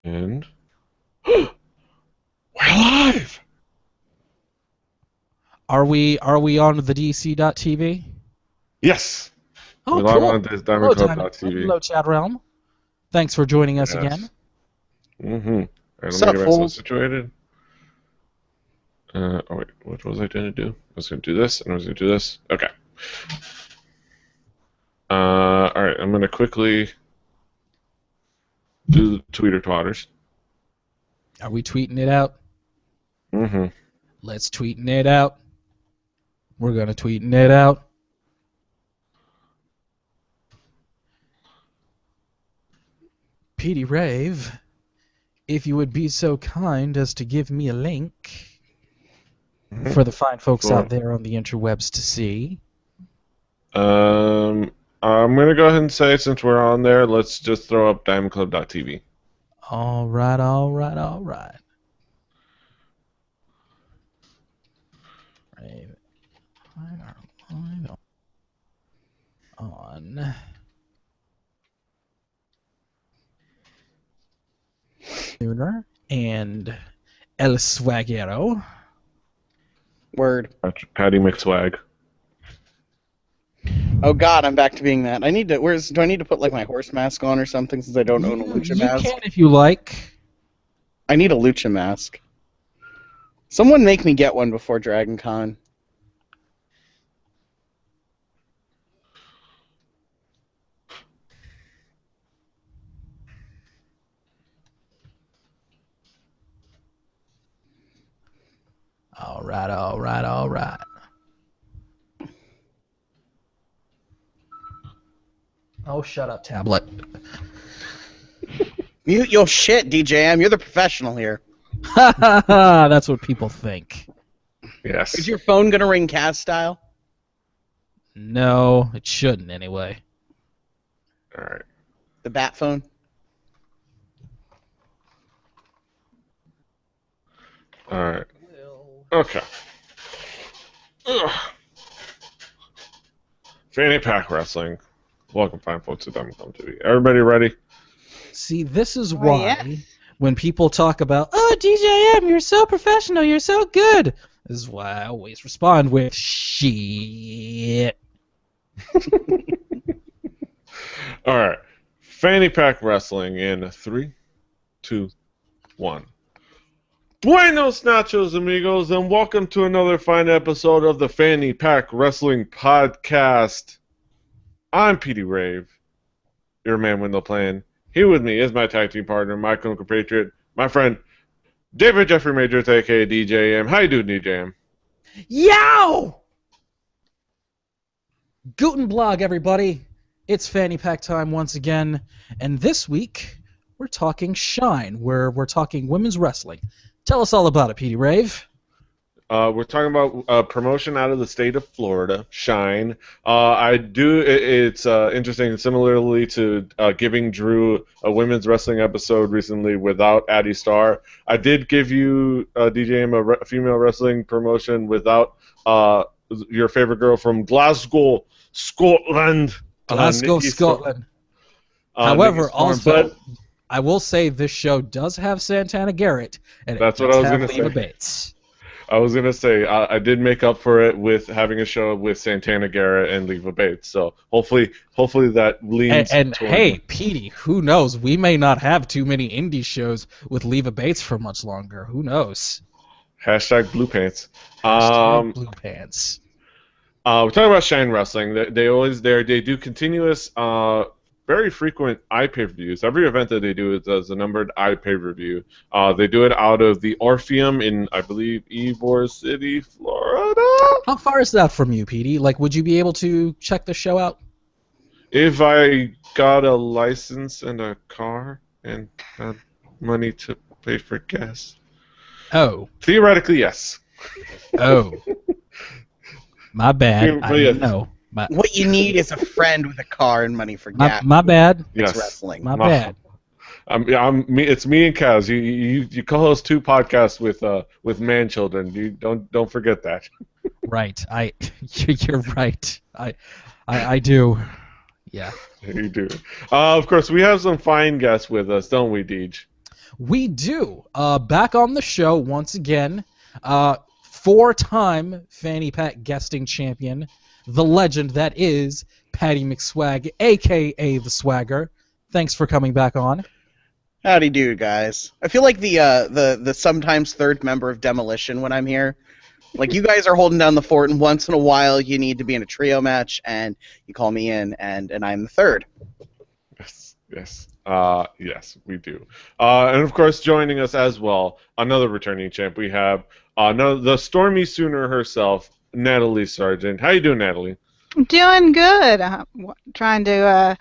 And we're live. Are we on the DC.TV? Yes. Oh, We're live cool. on Hello, DiamondClub.tv. hello, chat realm. Thanks for joining us Yes. again. Mm-hmm. All right, let What's me up, get myself fools? situated. Oh wait, what was I going to do? I was going to do this, and I was going to do this. Okay. All right, I'm going to quickly do the tweeter twatters. Are we tweeting it out? Mm-hmm. Let's tweeting it out. We're gonna tweeting it out. Petey Rave, if you would be so kind as to give me a link for the fine folks out there on the interwebs to see. I'm going to go ahead and say, since we're on there, let's just throw up DiamondClub.tv. All right. Rave, on Sooner and El Swaggero. Word. Patty McSwag. Oh God, I'm back to being that. I need to. Do I need to put like my horse mask on or something since I don't own a lucha You mask? can if you like. I need a lucha mask. Someone make me get one before Dragon Con. All right. Oh, shut up, tablet. Mute your shit, DJM. You're the professional here. That's what people think. Yes. Is your phone gonna ring Kaz style? No, it shouldn't anyway. All right. The bat phone? All right. Okay. Ugh. Fanny Pack Wrestling. Welcome, fine folks, to DiamondClub.tv. Everybody ready? See, this is why yeah. when people talk about, oh, DJM, you're so professional, you're so good, this is why I always respond with, shit. All right. Fanny Pack Wrestling in 3, 2, 1. Buenos nachos, amigos, and welcome to another fine episode of the Fanny Pack Wrestling Podcast. I'm Petey Rave, your man with no plan. Here with me is my tag team partner, my compatriot, my friend, David Jeffrey Majors, a.k.a. DJM. How you doing, DJM? Yow! Guten Blog, everybody. It's Fanny Pack time once again, and this week we're talking Shine, where we're talking women's wrestling. Tell us all about it, Petey Rave. We're talking about a promotion out of the state of Florida, Shine. It's interesting, similarly to giving Drew a women's wrestling episode recently without Addie Starr. I did give you, DJM, a female wrestling promotion without your favorite girl from Glasgow, Scotland. Glasgow, Nikki Scotland. Storm, However, Nikki Storm, also, but I will say this show does have Santana Garrett, and That's it what does I was have gonna Leva say. Bates. I was going to say, I did make up for it with having a show with Santana Garrett and Leva Bates. So hopefully that leans And toward hey, Petey, who knows? We may not have too many indie shows with Leva Bates for much longer. Who knows? Hashtag Blue Pants. Hashtag Blue Pants. We're talking about Shine Wrestling. They do continuous, very frequent iPay-per-views. Every event that they do is a numbered iPay-per-view. They do it out of the Orpheum in, I believe, Ybor City, Florida. How far is that from you, Petey? Like, would you be able to check the show out? If I got a license and a car and had money to pay for gas. Oh. Theoretically, yes. Oh. My bad. But I yes. didn't know. What you need is a friend with a car and money for gas. My bad. It's Yes. wrestling. My bad. It's me and Kaz. You co-host 2 podcasts with man children. You don't forget that. Right. You're right. I do. Yeah. You do. Of course, we have some fine guests with us, don't we, Deej? We do. Back on the show once again, 4-time Fanny Pack guesting champion, the legend that is Patty McSwag, a.k.a. The Swagger. Thanks for coming back on. Howdy do, guys. I feel like the sometimes third member of Demolition when I'm here. Like, you guys are holding down the fort, and once in a while you need to be in a trio match, and you call me in, and I'm the third. Yes, we do. And of course, joining us as well, another returning champ. We have the StormySooner herself, Natalie Serjeant. How you doing, Natalie? Doing good. Trying to.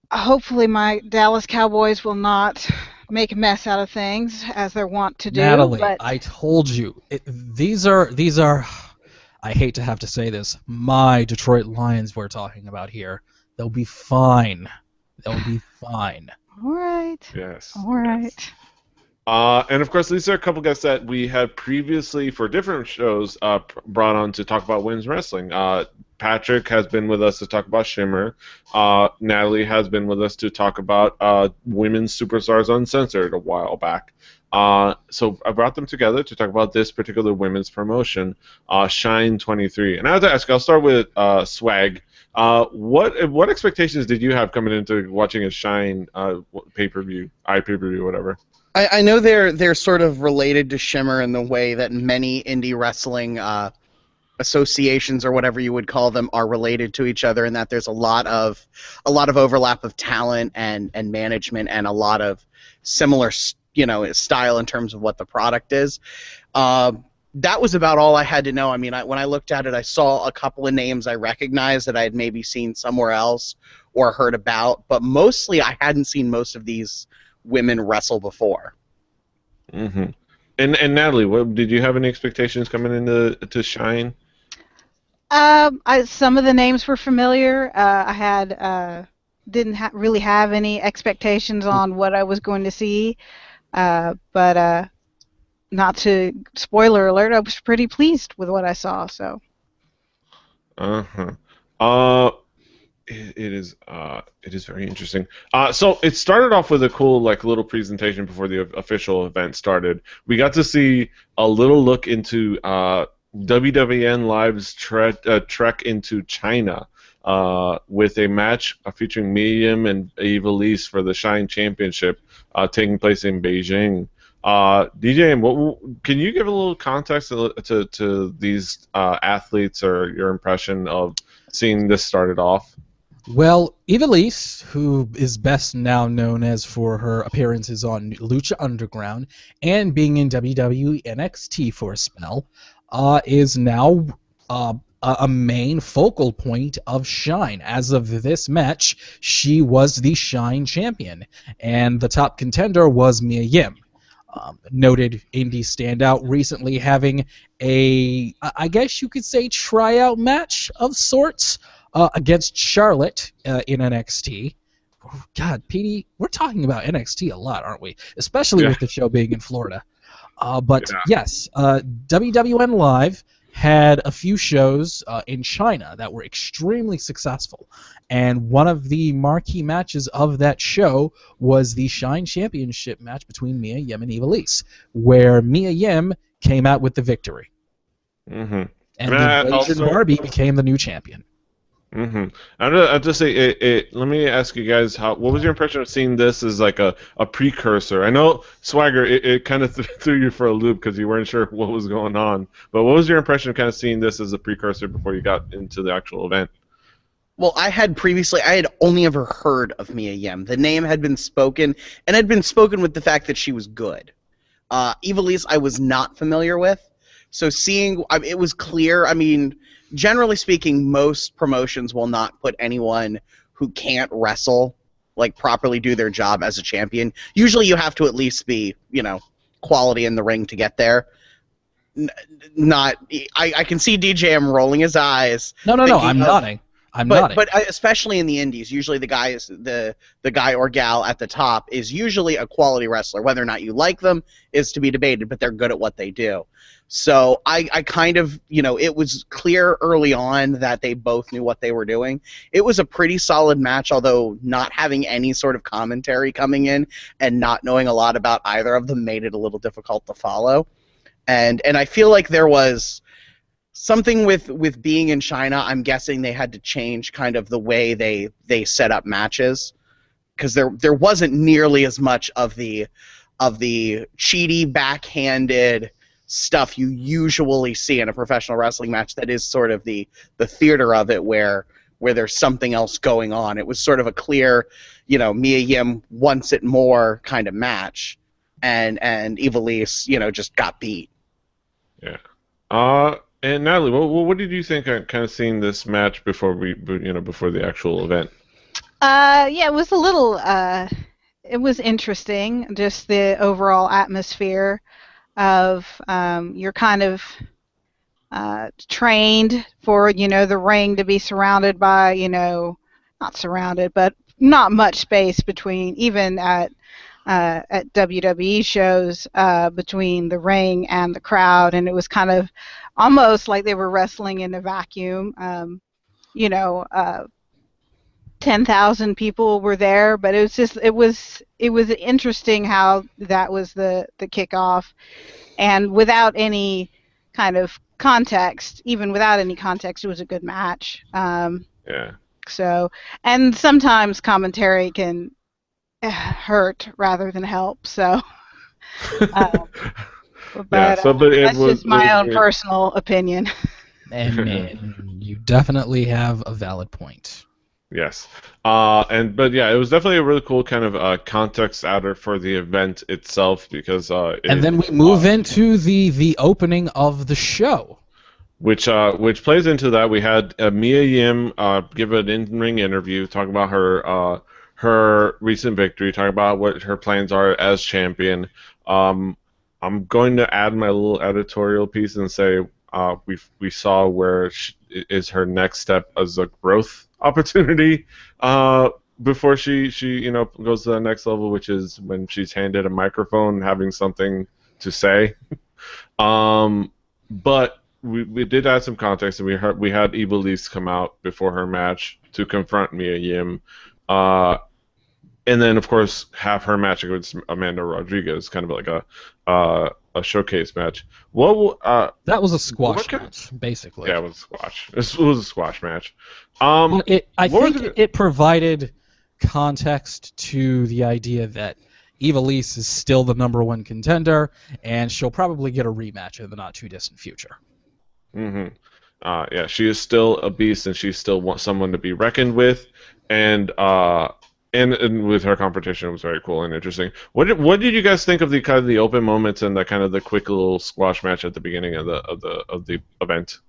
Hopefully, my Dallas Cowboys will not make a mess out of things as they're wont to do. Natalie, but I told you, these are. I hate to have to say this, my Detroit Lions we're talking about here. They'll be fine. They'll be fine. All right. Yes. All right. Yes. And of course, these are a couple guests that we have previously, for different shows, brought on to talk about women's wrestling. Patrick has been with us to talk about Shimmer. Natalie has been with us to talk about Women's Superstars Uncensored a while back. So I brought them together to talk about this particular women's promotion, Shine 23. And I have to ask, I'll start with Swag. What expectations did you have coming into watching a Shine pay-per-view, pay-per-view, whatever? I know they're sort of related to Shimmer in the way that many indie wrestling associations, or whatever you would call them, are related to each other, and that there's a lot of overlap of talent and management, and a lot of similar style in terms of what the product is. That was about all I had to know. I mean, when I looked at it, I saw a couple of names I recognized that I had maybe seen somewhere else or heard about, but mostly I hadn't seen most of these women wrestle before. Mm-hmm. And Natalie, did you have any expectations coming into Shine? Some of the names were familiar. I had didn't really have any expectations on what I was going to see, but not to spoiler alert, I was pretty pleased with what I saw. So. It is very interesting. So it started off with a cool little presentation before the official event started. We got to see a little look into WWN Live's trek into China with a match featuring Mia Yim and Eva Lise for the Shine Championship taking place in Beijing. DJ, can you give a little context to these athletes, or your impression of seeing this started off? Well, Eva Lise, who is best now known as for her appearances on Lucha Underground and being in WWE NXT for a spell, is now a main focal point of Shine. As of this match, she was the Shine champion, and the top contender was Mia Yim. Noted indie standout, recently having I guess you could say, tryout match of sorts against Charlotte in NXT. Oh, God, Petey, we're talking about NXT a lot, aren't we? Especially with the show being in Florida. Yes, WWN Live had a few shows in China that were extremely successful, and one of the marquee matches of that show was the Shine Championship match between Mia Yim and Eva Lise, where Mia Yim came out with the victory. Mm-hmm. And the Asian Barbie became the new champion. Mm-hmm. I'll just say, let me ask you guys, what was your impression of seeing this as like a precursor? I know, Swagger, it kind of threw you for a loop because you weren't sure what was going on, but what was your impression of kind of seeing this as a precursor before you got into the actual event? Well, I had only ever heard of Mia Yim. The name had been spoken, and had been spoken with the fact that she was good. Eva Lise I was not familiar with, so seeing, it was clear. I mean, generally speaking, most promotions will not put anyone who can't wrestle, properly do their job as a champion. Usually you have to at least be, quality in the ring to get there. I can see DJM rolling his eyes. No, I'm nodding. I'm nodding. But especially in the indies, usually the guy or gal at the top is usually a quality wrestler. Whether or not you like them is to be debated, but they're good at what they do. So I kind of, it was clear early on that they both knew what they were doing. It was a pretty solid match, although not having any sort of commentary coming in and not knowing a lot about either of them made it a little difficult to follow. And I feel like there was something with being in China. I'm guessing they had to change kind of the way they set up matches, because there wasn't nearly as much of the cheaty, backhanded stuff you usually see in a professional wrestling match. That is sort of the theater of it, where there's something else going on. It was sort of a clear, Mia Yim wants it more kind of match, and Ivelisse, just got beat. Yeah. And Natalie, what did you think of kind of seeing this match before before the actual event? Yeah, it was a little. It was interesting, just the overall atmosphere of you're kind of trained for the ring to be surrounded by not surrounded, but not much space between, even at WWE shows, between the ring and the crowd, and it was kind of almost like they were wrestling in a vacuum. 10,000 people were there, but it was interesting how that was the kickoff, and without any kind of context, even without any context, it was a good match. Yeah. So, and sometimes commentary can hurt rather than help. So, but that's just my own personal opinion. And you definitely have a valid point. Yes. But yeah, it was definitely a really cool kind of context adder for the event itself, because and then we move into the opening of the show, which plays into that. We had Mia Yim give an in-ring interview talking about her recent victory, talking about what her plans are as champion. I'm going to add my little editorial piece and say we saw where is her next step as a growth opportunity before she goes to the next level, which is when she's handed a microphone, having something to say. But we did add some context, and we had Ivelisse come out before her match to confront Mia Yim, and then of course have her match against Amanda Rodriguez, kind of like a showcase match. That was a squash match, basically. Yeah, it was a squash. It was a squash match. I think it provided context to the idea that Ivelisse is still the #1 contender, and she'll probably get a rematch in the not-too-distant future. Mm-hmm. Yeah, she is still a beast, and she still wants someone to be reckoned with, and with her competition, it was very cool and interesting. What did you guys think of the kind of the open moments and the kind of the quick little squash match at the beginning of the event?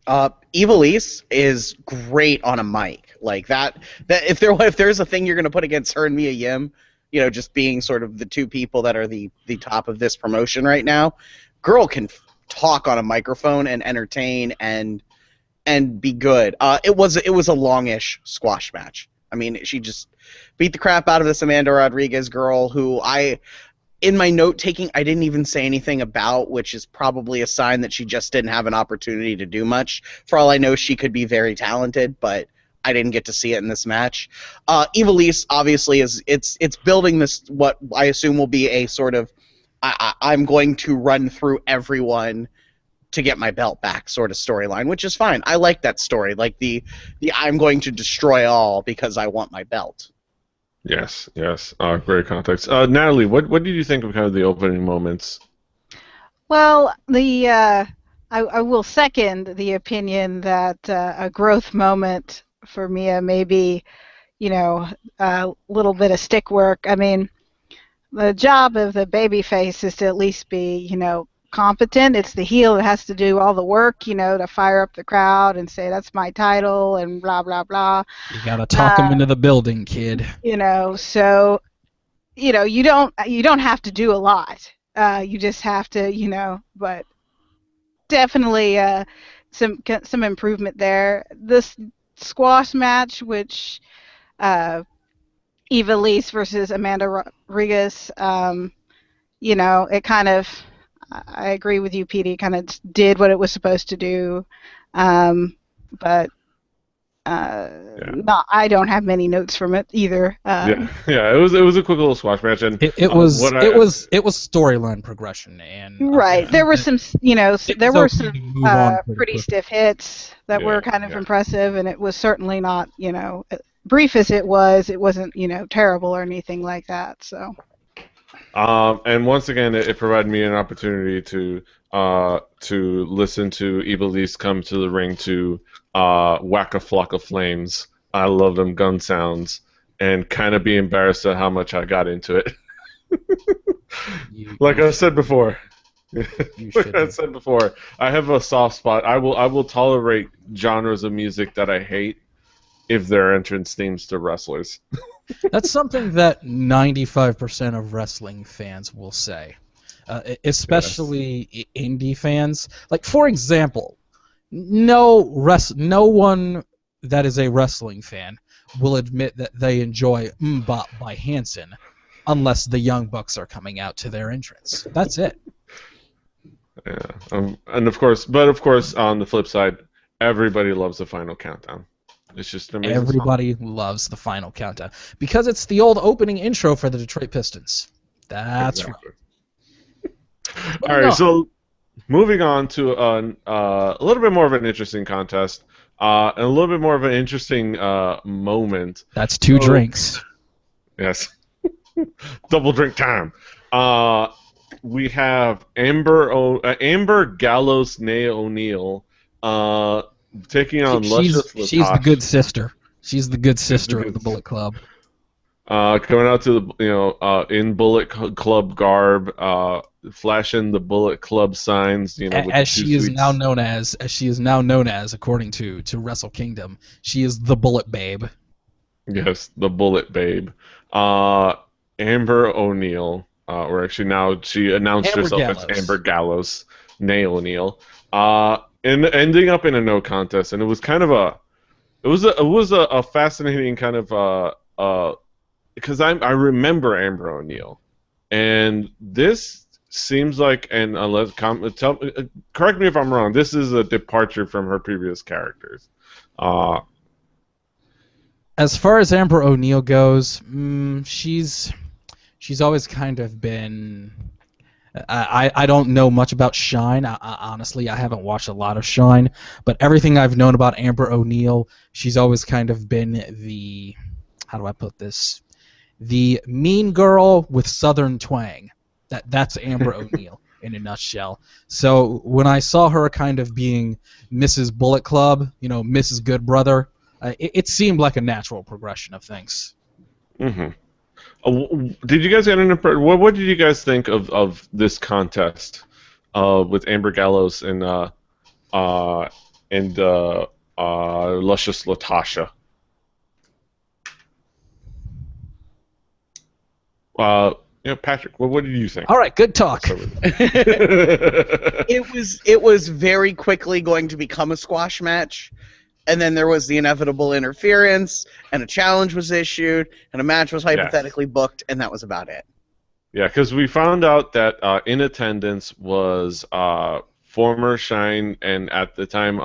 Ivelisse is great on a mic like that. If there's a thing you're going to put against her and Mia Yim, just being sort of the two people that are the top of this promotion right now, girl can talk on a microphone and entertain and be good. It was a longish squash match. I mean, she just beat the crap out of this Amanda Rodriguez girl, who in my note taking, I didn't even say anything about, which is probably a sign that she just didn't have an opportunity to do much. For all I know, she could be very talented, but I didn't get to see it in this match. Ivelisse obviously it's building this, what I assume will be a sort of I'm going to run through everyone to get my belt back sort of storyline, which is fine. I like that story, like the I'm going to destroy all because I want my belt. Yes. Great context. Natalie, what did you think of kind of the opening moments? Well, I will second the opinion that a growth moment for Mia may be, a little bit of stick work. I mean, the job of the babyface is to at least be, competent. It's the heel that has to do all the work, to fire up the crowd and say that's my title and blah blah blah. You gotta talk them into the building, kid. So you don't have to do a lot. You just have to, but definitely some improvement there. This squash match, which Eva Lise versus Amanda Rodriguez, it kind of, I agree with you, Petey, kind of did what it was supposed to do. But I don't have many notes from it either. Yeah, it was a quick little squash match, and it was storyline progression, and right. There were some, there were some pretty stiff hits that were kind of impressive, and it was certainly not, brief as it wasn't, terrible or anything like that. So. And once again, it provided me an opportunity to listen to Eva Lise come to the ring to whack a flock of flames. I love them gun sounds, and kind of be embarrassed at how much I got into it. I said before, I have a soft spot. I will tolerate genres of music that I hate if they're entrance themes to wrestlers. That's something that 95% of wrestling fans will say, especially indie fans. Like, for example, no one that is a wrestling fan will admit that they enjoy Mbop by Hanson unless the Young Bucks are coming out to their entrance. That's it. Yeah, and of course, on the flip side, everybody loves the Final Countdown. It's just an amazing Everybody song. loves the Final Countdown because it's the old opening intro for the Detroit Pistons. That's right. All right, so moving on to a little bit more of an interesting contest, and a little bit more of an interesting moment. That's two drinks. Yes. Double drink time. We have Amber Gallows Naya O'Neil taking on Luscious Latasha. She's the good sister. She's the good sister of the Bullet Club. Coming out to the in Bullet Club garb, flashing the Bullet Club signs. As she is now known as, according to Wrestle Kingdom, she is the Bullet Babe. Yes, the Bullet Babe. Amber O'Neil, or actually now she announced herself as Amber Gallows, Naya O'Neil, and ending up in a no contest, and it was kind of a fascinating kind of because I remember Amber O'Neil, and this seems like, and correct me if I'm wrong, this is a departure from her previous characters. As far as Amber O'Neil goes, she's always kind of been. I don't know much about Shine. Honestly, I haven't watched a lot of Shine, but everything I've known about Amber O'Neil, she's always kind of been the, how do I put this, the mean girl with Southern twang. That's Amber O'Neil in a nutshell. So when I saw her kind of being Mrs. Bullet Club, Mrs. Good Brother, it seemed like a natural progression of things. Mm-hmm. Did you guys get an impression? What did you guys think of this contest with Amber Gallows and Luscious Latasha? Patrick, what did you think? All right, good talk. It was very quickly going to become a squash match. And then there was the inevitable interference, and a challenge was issued, and a match was hypothetically booked, and that was about it. Yeah, because we found out that in attendance was former Shine and at the time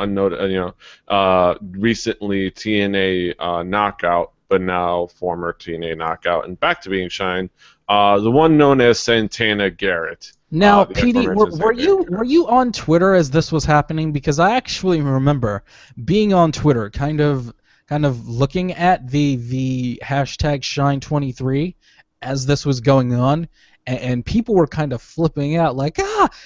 recently TNA Knockout, but now former TNA Knockout and back to being Shine, the one known as Santana Garrett. Now, Petey, were you on Twitter as this was happening? Because I actually remember being on Twitter, kind of looking at the hashtag Shine23 as this was going on, and people were kind of flipping out like,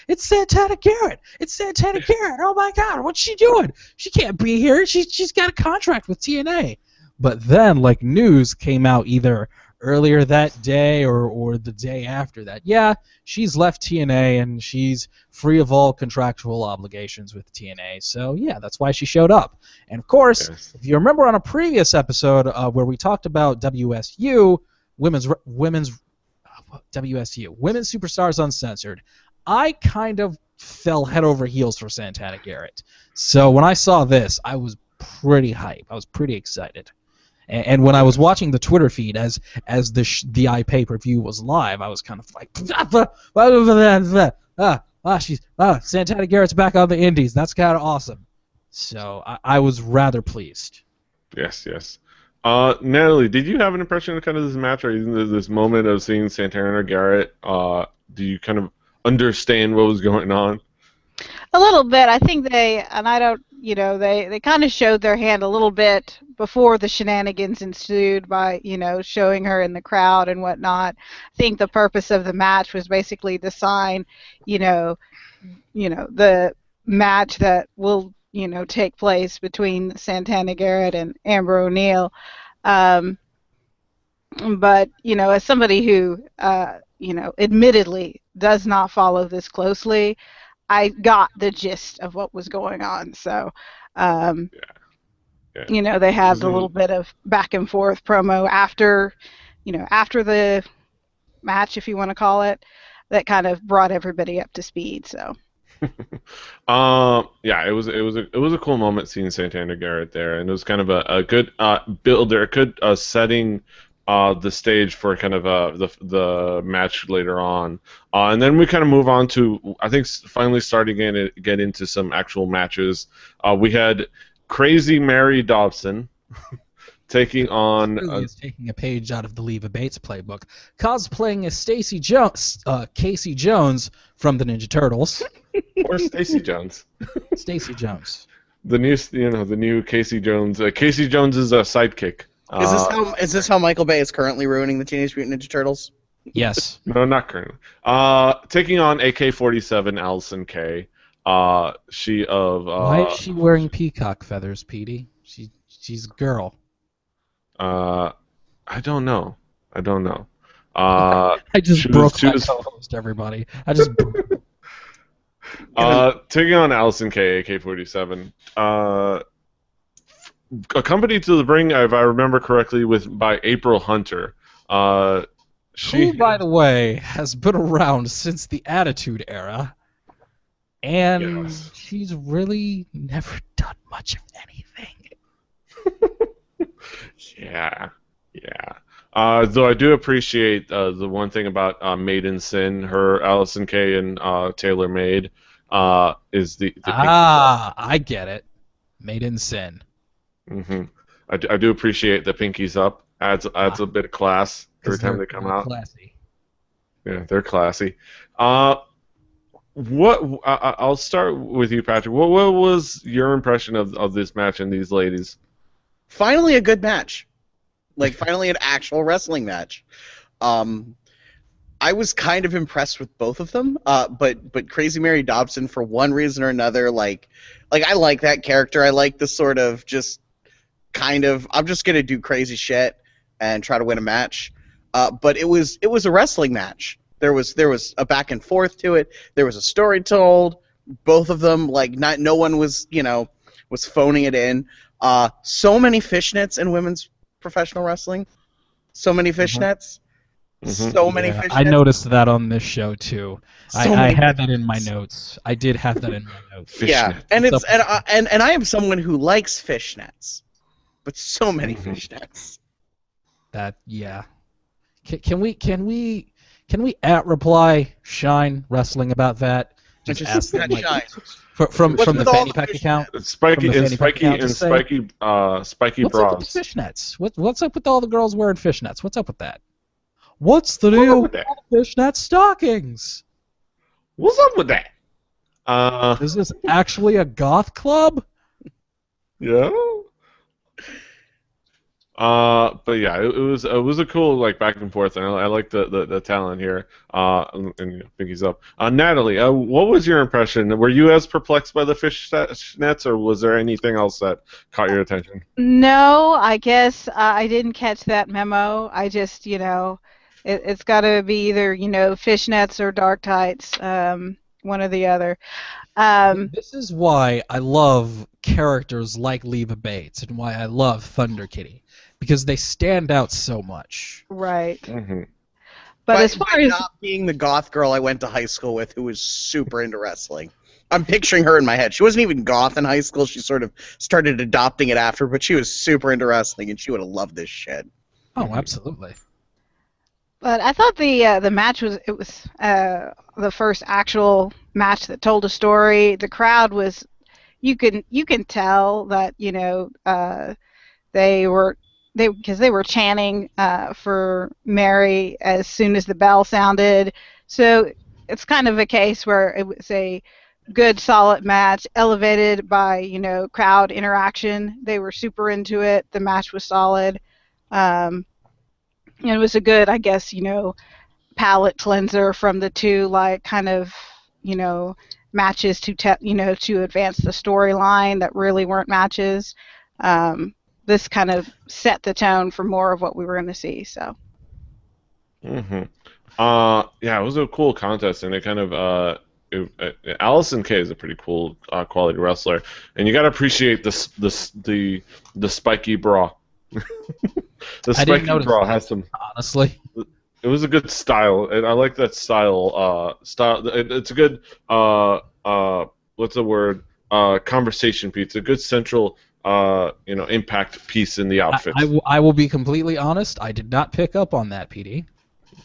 it's Santana Garrett! It's Santana Garrett! Oh my God, what's she doing? She can't be here. She's got a contract with TNA. But then, news came out either earlier that day or the day after that. Yeah, she's left TNA and she's free of all contractual obligations with TNA. So yeah, that's why she showed up. And of course, if you remember on a previous episode where we talked about WSU, Women's Superstars Uncensored, I kind of fell head over heels for Santana Garrett. So when I saw this, I was pretty hype. I was pretty excited. And when I was watching the Twitter feed as the pay-per-view was live, I was kind of like, Santana Garrett's back on the Indies. That's kind of awesome. So I was rather pleased. Yes, yes. Natalie, did you have an impression of kind of this match, or even this moment of seeing Santana Garrett? Do you kind of understand what was going on? A little bit. I think they kind of showed their hand a little bit before the shenanigans ensued by, showing her in the crowd and whatnot. I think the purpose of the match was basically to sign, the match that will, take place between Santana Garrett and Amber O'Neil. But, as somebody who, admittedly does not follow this closely, I got the gist of what was going on. So, they had a little bit of back and forth promo after the match, if you want to call it, that kind of brought everybody up to speed. So. It was a cool moment seeing Santana Garrett there, and it was kind of a good builder, a good setting the stage for kind of the match later on, and then we kind of move on to, I think, finally starting to get into some actual matches. We had Crazy Mary Dobson taking on. Really is taking a page out of the Leva Bates playbook, cosplaying as Stacy Jones, Casey Jones from the Ninja Turtles. Or Stacy Jones. Stacy Jones. The new Casey Jones. Casey Jones is a sidekick. Is this how Michael Bay is currently ruining the Teenage Mutant Ninja Turtles? Yes. No, not currently. Taking on AK-47 Allison Kay. She of. Why is she wearing peacock feathers, Petey? She's a girl. I don't know. I just broke my co-host, everybody. I just. Taking on Allison Kay, AK-47. Accompanied to the ring, if I remember correctly, by April Hunter. Who, by the way, has been around since the Attitude Era, and she's really never done much of anything. Yeah. Though I do appreciate the one thing about Made in Sin, her Allison Kay and Taylor Made, is the I get it. Made in Sin. Mm-hmm. I do appreciate the pinkies up. Adds a bit of class every time they come out. Classy. Yeah, they're classy. I'll start with you, Patrick. What was your impression of this match and these ladies? Finally, a good match. Finally, an actual wrestling match. I was kind of impressed with both of them, but Crazy Mary Dobson, for one reason or another, I like that character. I like the sort of just kind of, I'm just gonna do crazy shit and try to win a match. But it was a wrestling match. There was a back and forth to it. There was a story told. Both of them, no one was phoning it in. So many fishnets in women's professional wrestling. So many fishnets. Mm-hmm. So many fishnets. I noticed that on this show too. I had that in my notes. I did have that in my notes. Yeah, and I am someone who likes fishnets, but so many fishnets. Can we at reply Shine Wrestling about that? Just ask them, Shine. From the Fanny Pack account. Spiky bras. What's up with fishnets? What's up with all the girls wearing fishnets? What's up with that? What's the deal with all the fishnet stockings? What's up with that? Is this actually a goth club? Yeah. But yeah, it was a cool back and forth, and I like the talent here. And I think he's up. Natalie, what was your impression? Were you as perplexed by the fishnets, or was there anything else that caught your attention? No, I guess I didn't catch that memo. I just, it's got to be either, fishnets or dark tights, one or the other. This is why I love characters like Leva Bates and why I love Thunderkitty, because they stand out so much. Right. Mm-hmm. But as far as not being the goth girl I went to high school with, who was super into wrestling. I'm picturing her in my head. She wasn't even goth in high school. She sort of started adopting it after, but she was super into wrestling, and she would have loved this shit. Oh, absolutely. But I thought the match was the first actual match that told a story. The crowd was you can tell that they were chanting for Mary as soon as the bell sounded. So it's kind of a case where it was a good solid match elevated by crowd interaction. They were super into it. The match was solid. It was a good, I guess, palate cleanser from the two, kind of, matches to to advance the storyline that really weren't matches. This kind of set the tone for more of what we were going to see. So. Yeah, it was a cool contest, and it kind of Allison Kay is a pretty cool quality wrestler, and you got to appreciate the spiky bra. The spiky bra has some. Honestly, it was a good style, and I like that style. It's a good what's the word? Conversation piece. It's a good central impact piece in the outfit. I will be completely honest. I did not pick up on that, PD.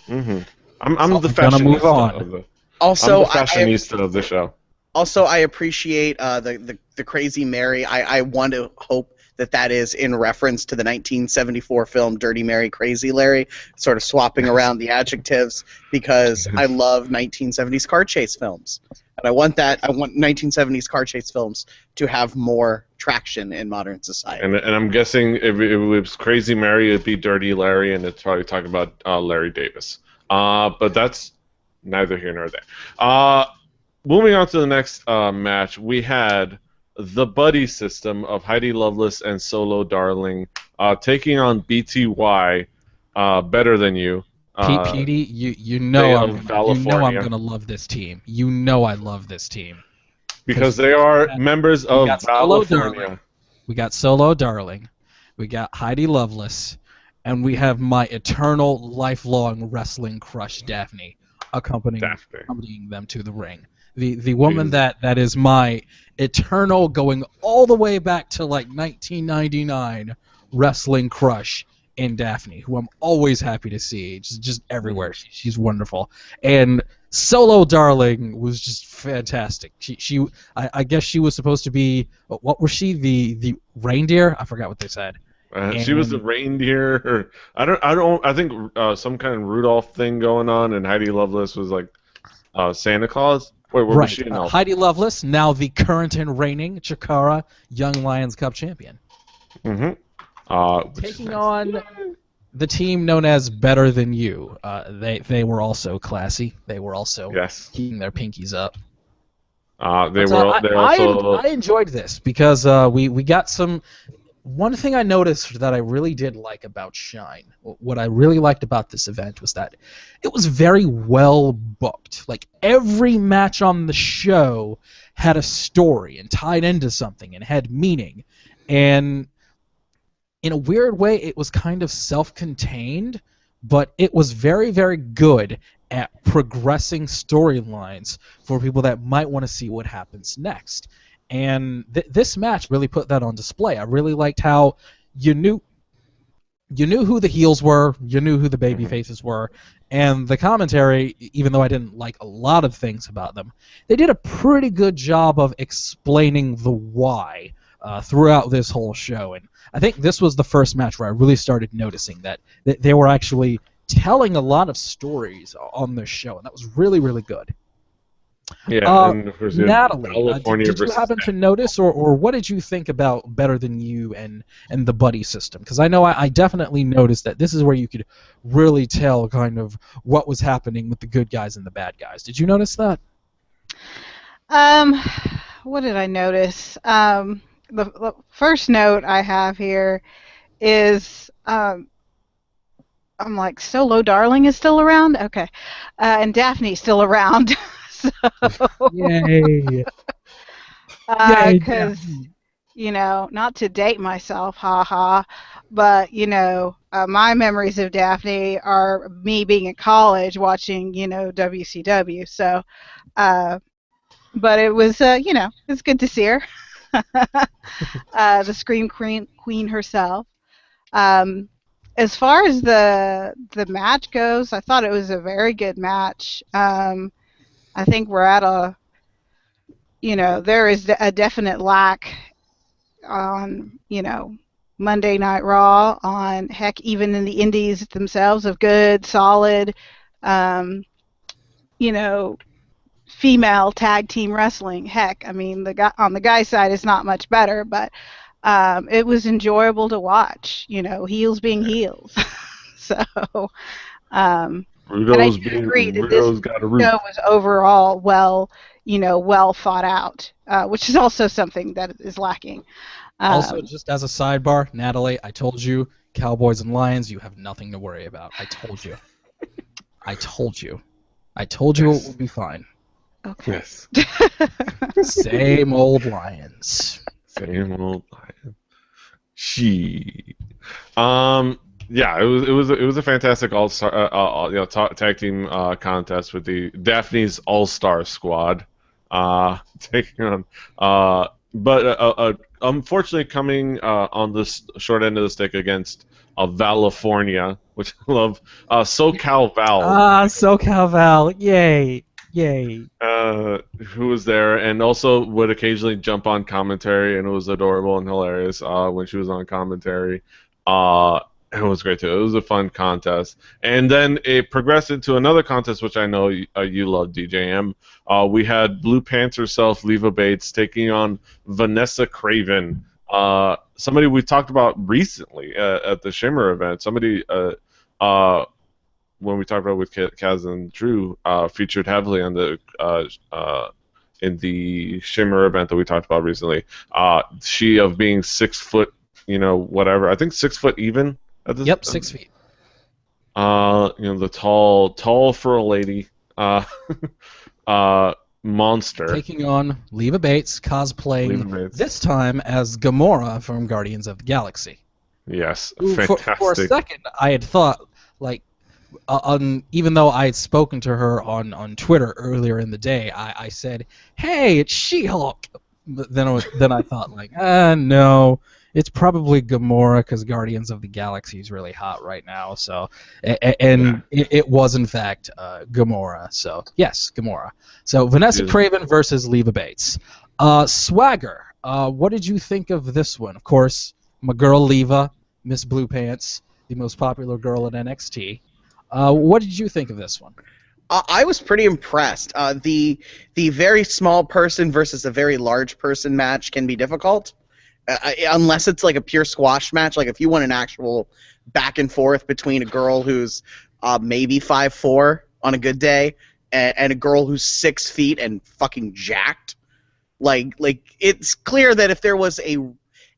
Mm-hmm. I'm the fashionista move on. I'm the fashionista of the show. Also, I appreciate the Crazy Mary. I want to hope that is in reference to the 1974 film Dirty Mary, Crazy Larry, sort of swapping around the adjectives, because I love 1970s car chase films. And I want 1970s car chase films to have more traction in modern society. And I'm guessing if it was Crazy Mary, it'd be Dirty Larry, and it's probably talking about Larry Davis. But that's neither here nor there. Moving on to the next match, we had the buddy system of Heidi Lovelace and Solo Darling taking on BTY, Better Than You. PD, you know I'm gonna love this team. You know I love this team because they are members of California. We got Solo Darling, we got Heidi Lovelace, and we have my eternal, lifelong wrestling crush Daphne accompanying them to the ring. The woman that is my eternal, going all the way back to 1999 wrestling crush in Daphne, who I'm always happy to see, just everywhere. She's wonderful. And Solo Darling was just fantastic. I guess she was supposed to be, what was she? The reindeer? I forgot what they said. She was the reindeer. I think some kind of Rudolph thing going on, and Heidi Lovelace was like Santa Claus. Wait, where was she in all? Heidi Lovelace, now the current and reigning Chikara Young Lions Cup champion. Mm-hmm. Taking on the team known as Better Than You. They were also classy. They were also keeping their pinkies up. I enjoyed this because we got some. One thing I noticed that I really did like about Shine, what I really liked about this event, was that it was very well booked. Like, every match on the show had a story and tied into something and had meaning. And in a weird way, it was kind of self-contained, but it was very, very good at progressing storylines for people that might want to see what happens next. And this match really put that on display. I really liked how you knew who the heels were, you knew who the baby faces were, and the commentary, even though I didn't like a lot of things about them, they did a pretty good job of explaining the why throughout this whole show. And I think this was the first match where I really started noticing that they were actually telling a lot of stories on this show, and that was really, really good. Yeah, and of course, Natalie, did you happen to notice, or what did you think about Better Than You and the buddy system? Because I know I definitely noticed that this is where you could really tell kind of what was happening with the good guys and the bad guys. Did you notice that? What did I notice? The first note I have here is I'm like, Solo Darling is still around? Okay. And Daphne's still around. So, Yay! Because, not to date myself, haha, but, my memories of Daphne are me being in college watching, WCW. So, but it was, it's good to see her. The Scream Queen herself. As far as the match goes, I thought it was a very good match. I think we're at there is a definite lack on, Monday Night Raw, on heck, even in the indies themselves, of good, solid, you know, female tag team wrestling. Heck, I mean, the guy on the guy side is not much better, but it was enjoyable to watch. Heels being heels. So, and I do agree that this got a root. show was overall well thought out, which is also something that is lacking. Also, just as a sidebar, Natalie, I told you, Cowboys and Lions, you have nothing to worry about. I told you. I told you it would be fine. Okay. Yes. Same old Lions. Same old Lions. Yeah, it was a fantastic all-star tag team contest with the Daphne's All-Star Squad taking on but unfortunately coming on this short end of the stick against California, which I love, SoCal Val. SoCal Val, yay. Who was there and also would occasionally jump on commentary, and it was adorable and hilarious when she was on commentary. It was great too. It was a fun contest, and then it progressed into another contest, which I know you love, DJM. We had Blue Pants herself, Leva Bates, taking on Vanessa Craven, somebody we talked about recently at the Shimmer event. Somebody when we talked about with Kaz and Drew, featured heavily on in the Shimmer event that we talked about recently. She of being 6 foot, whatever. I think 6 foot even. Yep, 6 feet. The tall for a lady, monster. Taking on Leva Bates, cosplaying this time as Gamora from Guardians of the Galaxy. Yes, Ooh, fantastic. For a second, I had thought, even though I had spoken to her on Twitter earlier in the day, I said, "Hey, it's She-Hulk." But then I thought, no. It's probably Gamora because Guardians of the Galaxy is really hot right now. So, it was in fact Gamora. So yes, Gamora. So Vanessa Craven versus Leva Bates. Swagger. What did you think of this one? Of course, my girl Leva, Miss Blue Pants, the most popular girl at NXT. What did you think of this one? I was pretty impressed. The very small person versus a very large person match can be difficult. Unless it's like a pure squash match, like if you want an actual back and forth between a girl who's maybe 5'4" on a good day and a girl who's 6 feet and fucking jacked, like it's clear that if there was a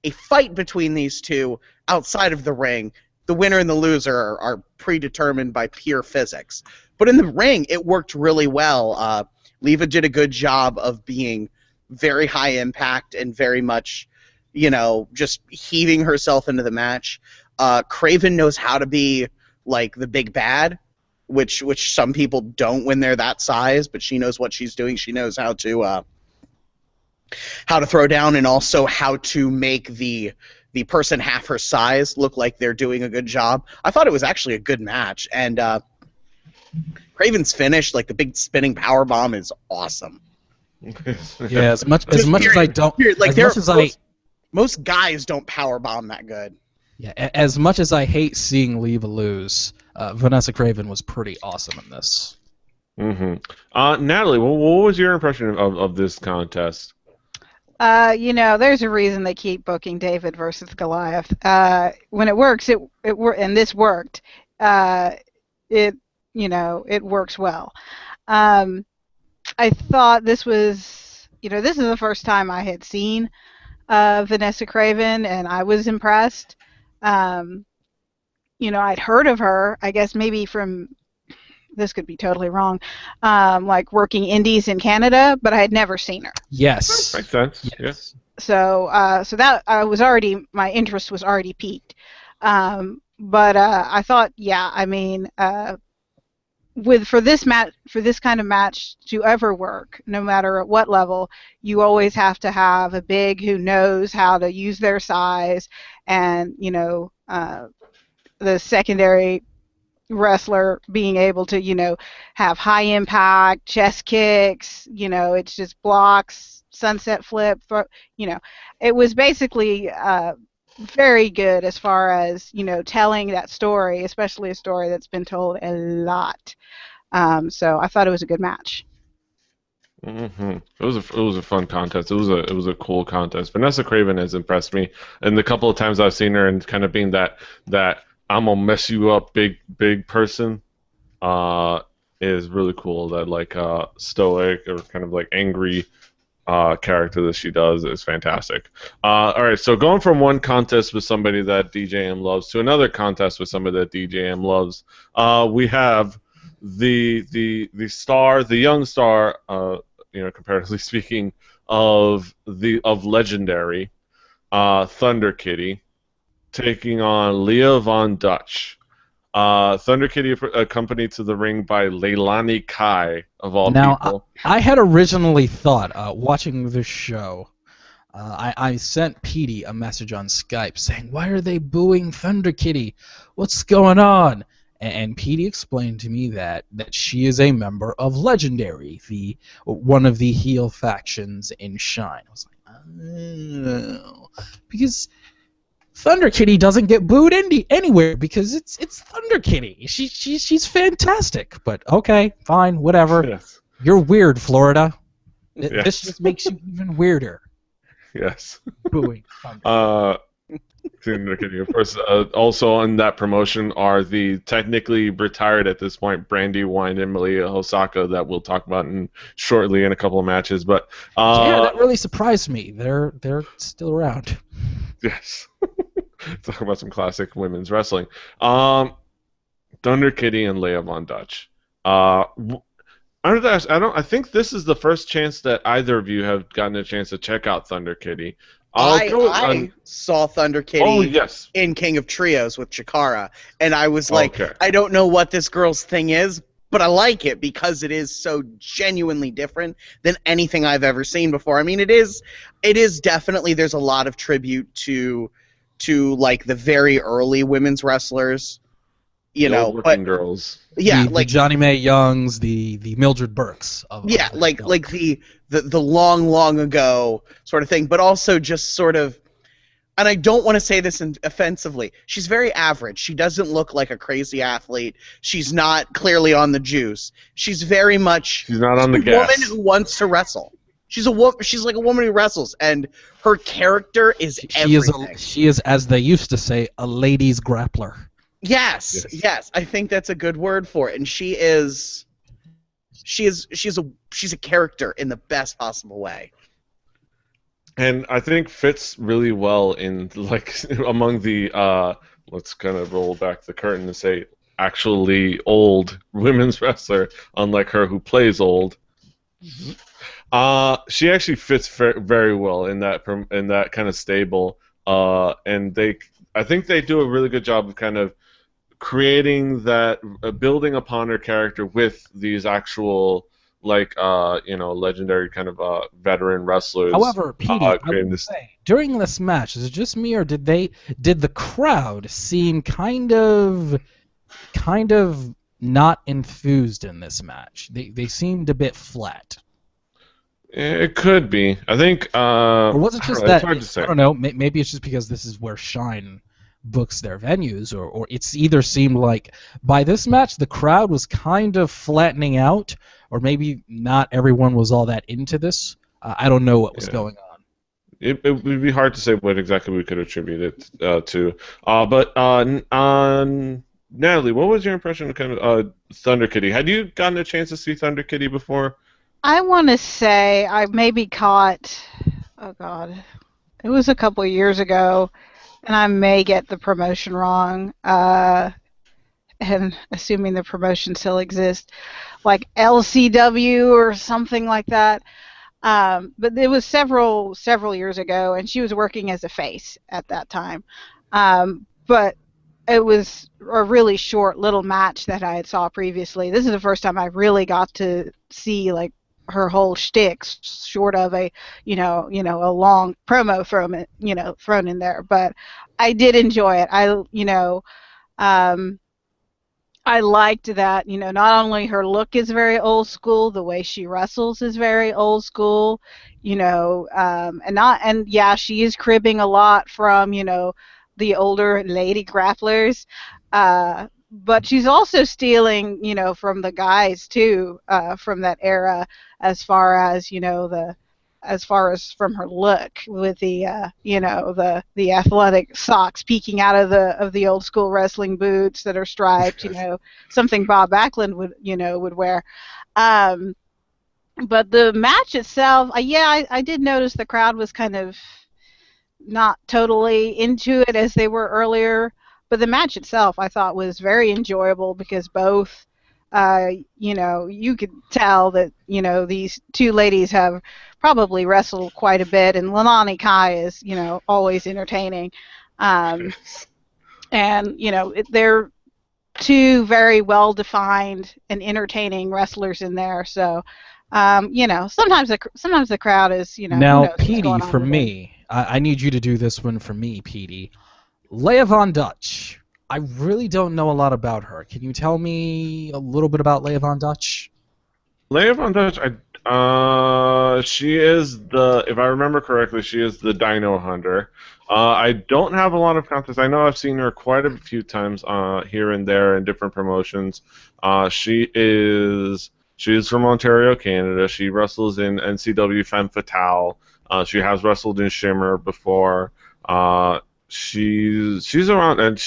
fight between these two outside of the ring, the winner and the loser are predetermined by pure physics. But in the ring, it worked really well. Leva did a good job of being very high impact and very much, just heaving herself into the match. Craven knows how to be like the big bad, which some people don't when they're that size, but she knows what she's doing. She knows how to throw down and also how to make the person half her size look like they're doing a good job. I thought it was actually a good match, and Craven's finish, like the big spinning power bomb, is awesome. Yeah, as much as I don't, most guys don't power bomb that good. Yeah, as much as I hate seeing Leva lose, Vanessa Craven was pretty awesome in this. Mm-hmm. Natalie, what was your impression of this contest? There's a reason they keep booking David versus Goliath. When it works, and this worked. It works well. I thought this was, this is the first time I had seen Vanessa Craven, and I was impressed. I'd heard of her, I guess maybe from, this could be totally wrong, working indies in Canada, but I had never seen her. Yes. Makes sense. Yes. Yeah. So that my interest was already piqued. but I thought, yeah, I mean, for this kind of match to ever work, no matter at what level, you always have to have a big who knows how to use their size, and the secondary wrestler being able to have high impact chest kicks. It's just blocks, sunset flip, it was basically very good as far as telling that story, especially a story that's been told a lot. So I thought it was a good match. It was a fun contest. It was a cool contest. Vanessa Craven has impressed me, and the couple of times I've seen her and kind of being that I'm gonna mess you up big person is really cool. That like stoic or kind of like angry character that she does is fantastic. All right, so going from one contest with somebody that DJM loves to another contest with somebody that DJM loves, we have the star, the young star, comparatively speaking, of Legendary, Thunderkitty, taking on Leah Von Dutch. Thunderkitty accompanied to the ring by Leilani Kai, of all people. I had originally thought, watching this show, I sent Petey a message on Skype saying, "Why are they booing Thunderkitty? What's going on?" And Petey explained to me that she is a member of Legendary, one of the heel factions in Shine. I was like, oh, because Thunderkitty doesn't get booed anywhere because it's Thunderkitty. She's fantastic. But okay, fine, whatever. Yes. You're weird, Florida. Yes. This just makes you even weirder. Yes. Booing. Thunderkitty, of course. Also in that promotion are the technically retired at this point Brandy Wine and Malia Hosaka that we'll talk about shortly in a couple of matches. But yeah, that really surprised me. They're still around. Yes. Talk about some classic women's wrestling. Thunderkitty and Leah Von Dutch. I think this is the first chance that either of you have gotten a chance to check out Thunderkitty. I saw Thunderkitty yes. in King of Trios with Chikara, and I was like, I don't know what this girl's thing is, but I like it because it is so genuinely different than anything I've ever seen before. I mean, it is definitely, there's a lot of tribute to like the very early women's wrestlers, but girls. Yeah, the Johnny Mae Youngs, the Mildred Burks. Like the long ago sort of thing, but also just sort of, and I don't want to say this offensively, she's very average. She doesn't look like a crazy athlete. She's not clearly on the juice. She's very much she's not on the gas. Woman who wants to wrestle. She's like a woman who wrestles, and her character is everything. She is, as they used to say, a ladies' grappler. Yes. I think that's a good word for it, and she's a character in the best possible way. And I think fits really well in like among the let's kind of roll back the curtain and say actually old women's wrestler, unlike her who plays old. Mm-hmm. She actually fits very well in that kind of stable, and I think they do a really good job of kind of creating that, building upon her character with these actual legendary kind of veteran wrestlers. However, Petey, I would say, during this match, is it just me or did the crowd seem kind of not enthused in this match? They seemed a bit flat. It could be. I think. Or was it just that? It's hard to say. I don't know. Maybe it's just because this is where Shine books their venues, or it's either seemed like by this match the crowd was kind of flattening out, or maybe not everyone was all that into this. I don't know what was going on. It would be hard to say what exactly we could attribute it to. But Natalie, what was your impression of kind of Thunderkitty? Had you gotten a chance to see Thunderkitty before? I want to say I maybe caught, oh God, it was a couple of years ago, and I may get the promotion wrong, and assuming the promotion still exists, like LCW or something like that. But it was several years ago, and she was working as a face at that time. But it was a really short little match that I had saw previously. This is the first time I really got to see like her whole shtick, short of a a long promo thrown in there. But I did enjoy it. Um, I liked that, not only her look is very old school, the way she wrestles is very old school, and yeah, she is cribbing a lot from, the older lady grapplers, but she's also stealing, from the guys too, from that era, as far as, as far as from her look with the the athletic socks peeking out of the old school wrestling boots that are striped, something Bob Backlund would wear. um but the match itself, I did notice the crowd was kind of not totally into it as they were earlier, but the match itself I thought was very enjoyable because both, you could tell that, these two ladies have probably wrestled quite a bit, and Lanani Kai is, always entertaining. Um, and, they're two very well-defined and entertaining wrestlers in there, so, sometimes the crowd is, who Now, knows what's Petey, going on for with them. me, I need you to do this one for me, Petey. Leia Von Dutch. I really don't know a lot about her. Can you tell me a little bit about Leia Von Dutch? Leia Von Dutch, she is if I remember correctly, she is the Dino Hunter. I don't have a lot of context. I know I've seen her quite a few times here and there in different promotions. She is from Ontario, Canada. She wrestles in NCW Femme Fatale. She has wrestled in Shimmer before. She's around, and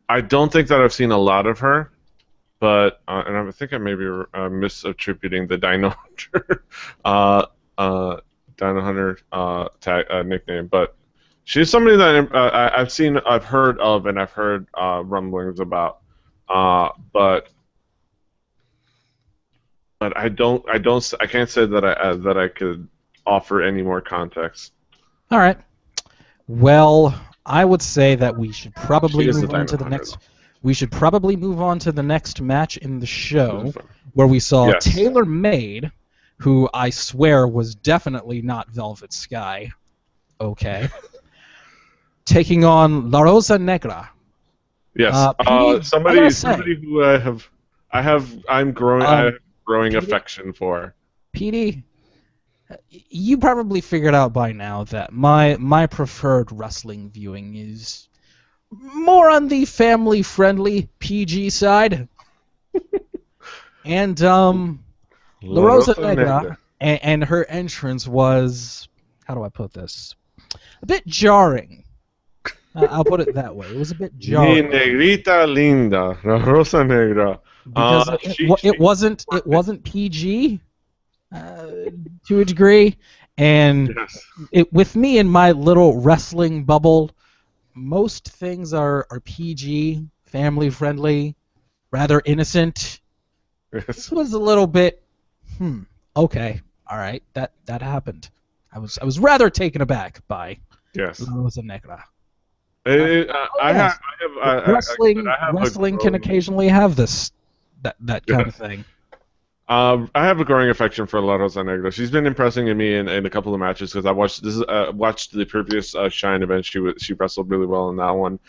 I don't think that I've seen a lot of her, but and I think I may be misattributing the Dino Hunter, Dino Hunter nickname, but she's somebody that I've heard of, and I've heard rumblings about, but I can't say that I could offer any more context. All right. Well, I would say that we should probably She is move the on to Dino the Hunter, next. We should probably move on to the next match in the show, Beautiful. where we saw Yes. Taylor Made, who I swear was definitely not Velvet Sky. Okay. Taking on La Rosa Negra. Yes. Petey, Somebody who I'm growing I have growing Petey? affection for. Petey, you probably figured out by now that my preferred wrestling viewing is more on the family-friendly PG side. And La Rosa Negra and her entrance was, how do I put this? A bit jarring. I'll put it that way. It was a bit Mi jarring negrita linda, La Rosa Negra. because it wasn't PG to a degree, and Yes. with me in my little wrestling bubble, most things are PG, family friendly, rather innocent. Yes. This was a little bit, okay, all right, that happened. I was rather taken aback by Yes. La Rosa Negra. Wrestling can occasionally have that kind of thing. I have a growing affection for La Rosa Negra. She's been impressing me in a couple of matches because I watched the previous Shine event. She wrestled really well in that one.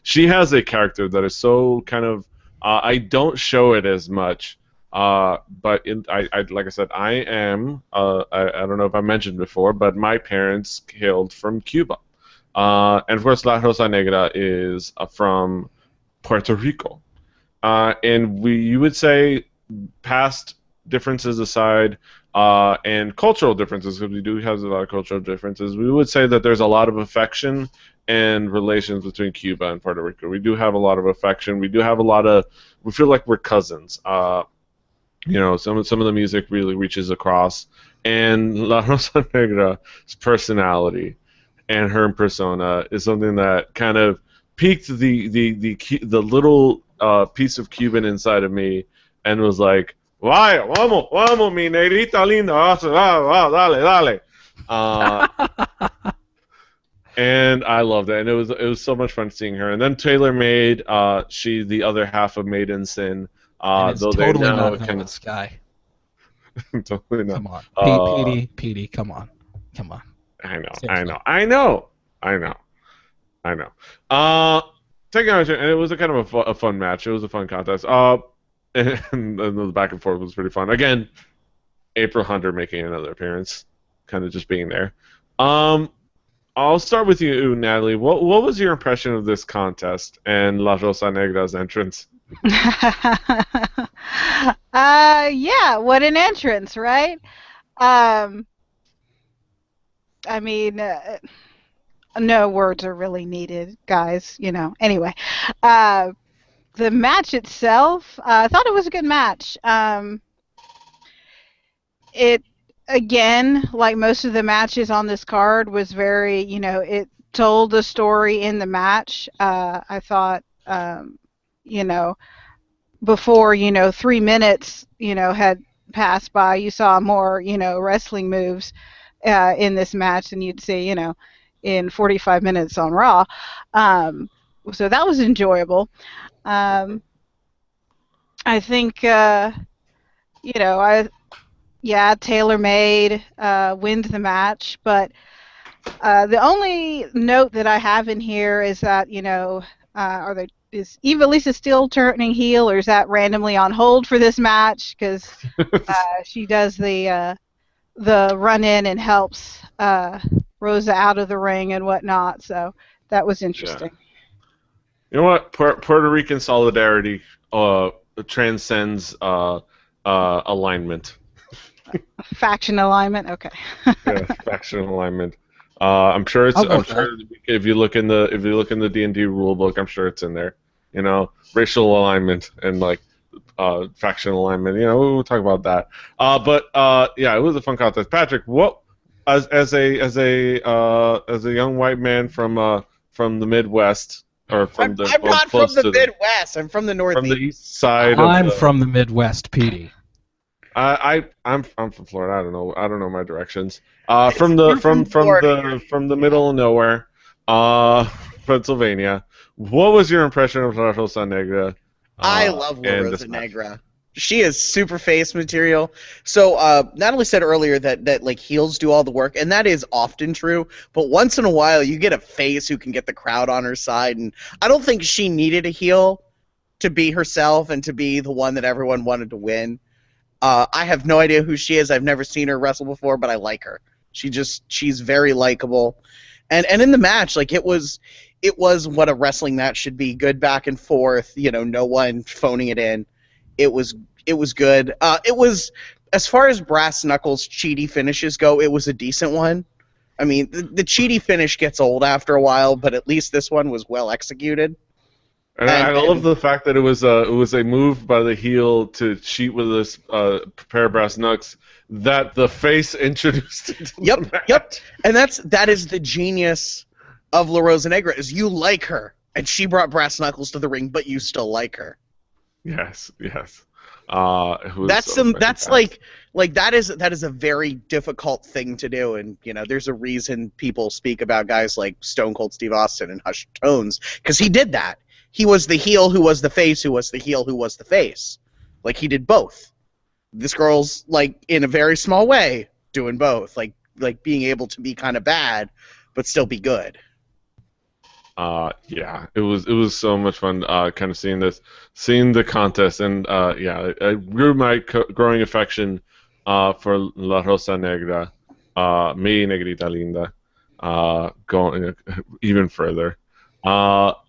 She has a character that is so kind of I don't show it as much, but like I said, I am I don't know if I mentioned before, but my parents hailed from Cuba, and of course La Rosa Negra is from Puerto Rico, and you would say, past differences aside, and cultural differences, because we do have a lot of cultural differences, we would say that there's a lot of affection and relations between Cuba and Puerto Rico. We do have a lot of affection. We feel like we're cousins. Some of the music really reaches across, and La Rosa Negra's personality and her persona is something that kind of piqued the little piece of Cuban inside of me, and was like, vaya, vamos, mi negrita linda, dale. And I loved it, and it was so much fun seeing her. And then Taylor made she the other half of Maiden Sin, And it's though they totally now not Hell in can the Sky. totally not. Come on, Uh, PD, come on. I know, I Seriously. know, I know, I know, I know. Taking on, and it was a kind of a fun match. It was a fun contest. And the back and forth was pretty fun. Again, April Hunter making another appearance, kind of just being there. I'll start with you, Natalie. What was your impression of this contest and La Rosa Negra's entrance? Yeah, what an entrance, right? Um, I mean, no words are really needed, guys. Anyway, uh, the match itself, I thought it was a good match. It again, like most of the matches on this card, was very, it told the story in the match. I thought, you know, before 3 minutes, had passed by, you saw more, wrestling moves in this match than you'd see, in 45 minutes on Raw. So that was enjoyable. Um, I think, Taylor made wins the match, but the only note that I have in here is that, is Eva Lisa still turning heel, or is that randomly on hold for this match? Because she does the run in and helps Rosa out of the ring and whatnot. So that was Yeah. interesting. You know what? Puerto Rican solidarity transcends alignment. Faction alignment. Okay. Yeah, faction alignment. I'm sure it's. I'll go I'm with sure if you look in the D&D rule book, I'm sure it's in there. Racial alignment and like faction alignment. We'll talk about that. Yeah, it was a fun contest. Patrick, what as a young white man from the Midwest or from I'm not from close the to Midwest. I'm from the from the Northeast. east side I'm of the. from the Midwest, PD. I'm from Florida. I don't know my directions. You're from Florida. From the middle of nowhere, Pennsylvania. What was your impression of La Rosa Negra? I love La and Rosa this match? Negra. She is super face material. So Natalie said earlier that like heels do all the work, and that is often true. But once in a while, you get a face who can get the crowd on her side, and I don't think she needed a heel to be herself and to be the one that everyone wanted to win. I have no idea who she is. I've never seen her wrestle before, but I like her. She's very likable, and in the match, like it was what a wrestling match should be. Good back and forth. No one phoning it in. It was good. It was, as far as brass knuckles cheaty finishes go, it was a decent one. I mean, the cheaty finish gets old after a while, but at least this one was well executed. And I love the fact that it was a move by the heel to cheat with this pair of brass knucks that the face introduced into the match. Yep. And that is the genius of La Rosa Negra, is you like her, and she brought brass knuckles to the ring, but you still like her. Yes. That's that is a very difficult thing to do, and there's a reason people speak about guys like Stone Cold Steve Austin and Hushed Tones, because he did that. He was the heel who was the face, who was the heel who was the face. Like, he did both. This girl's, like, in a very small way, doing both. Like being able to be kind of bad, but still be good. Yeah, it was so much fun kind of seeing the contest, and I grew my growing affection for La Rosa Negra, mi negrita linda, going even further.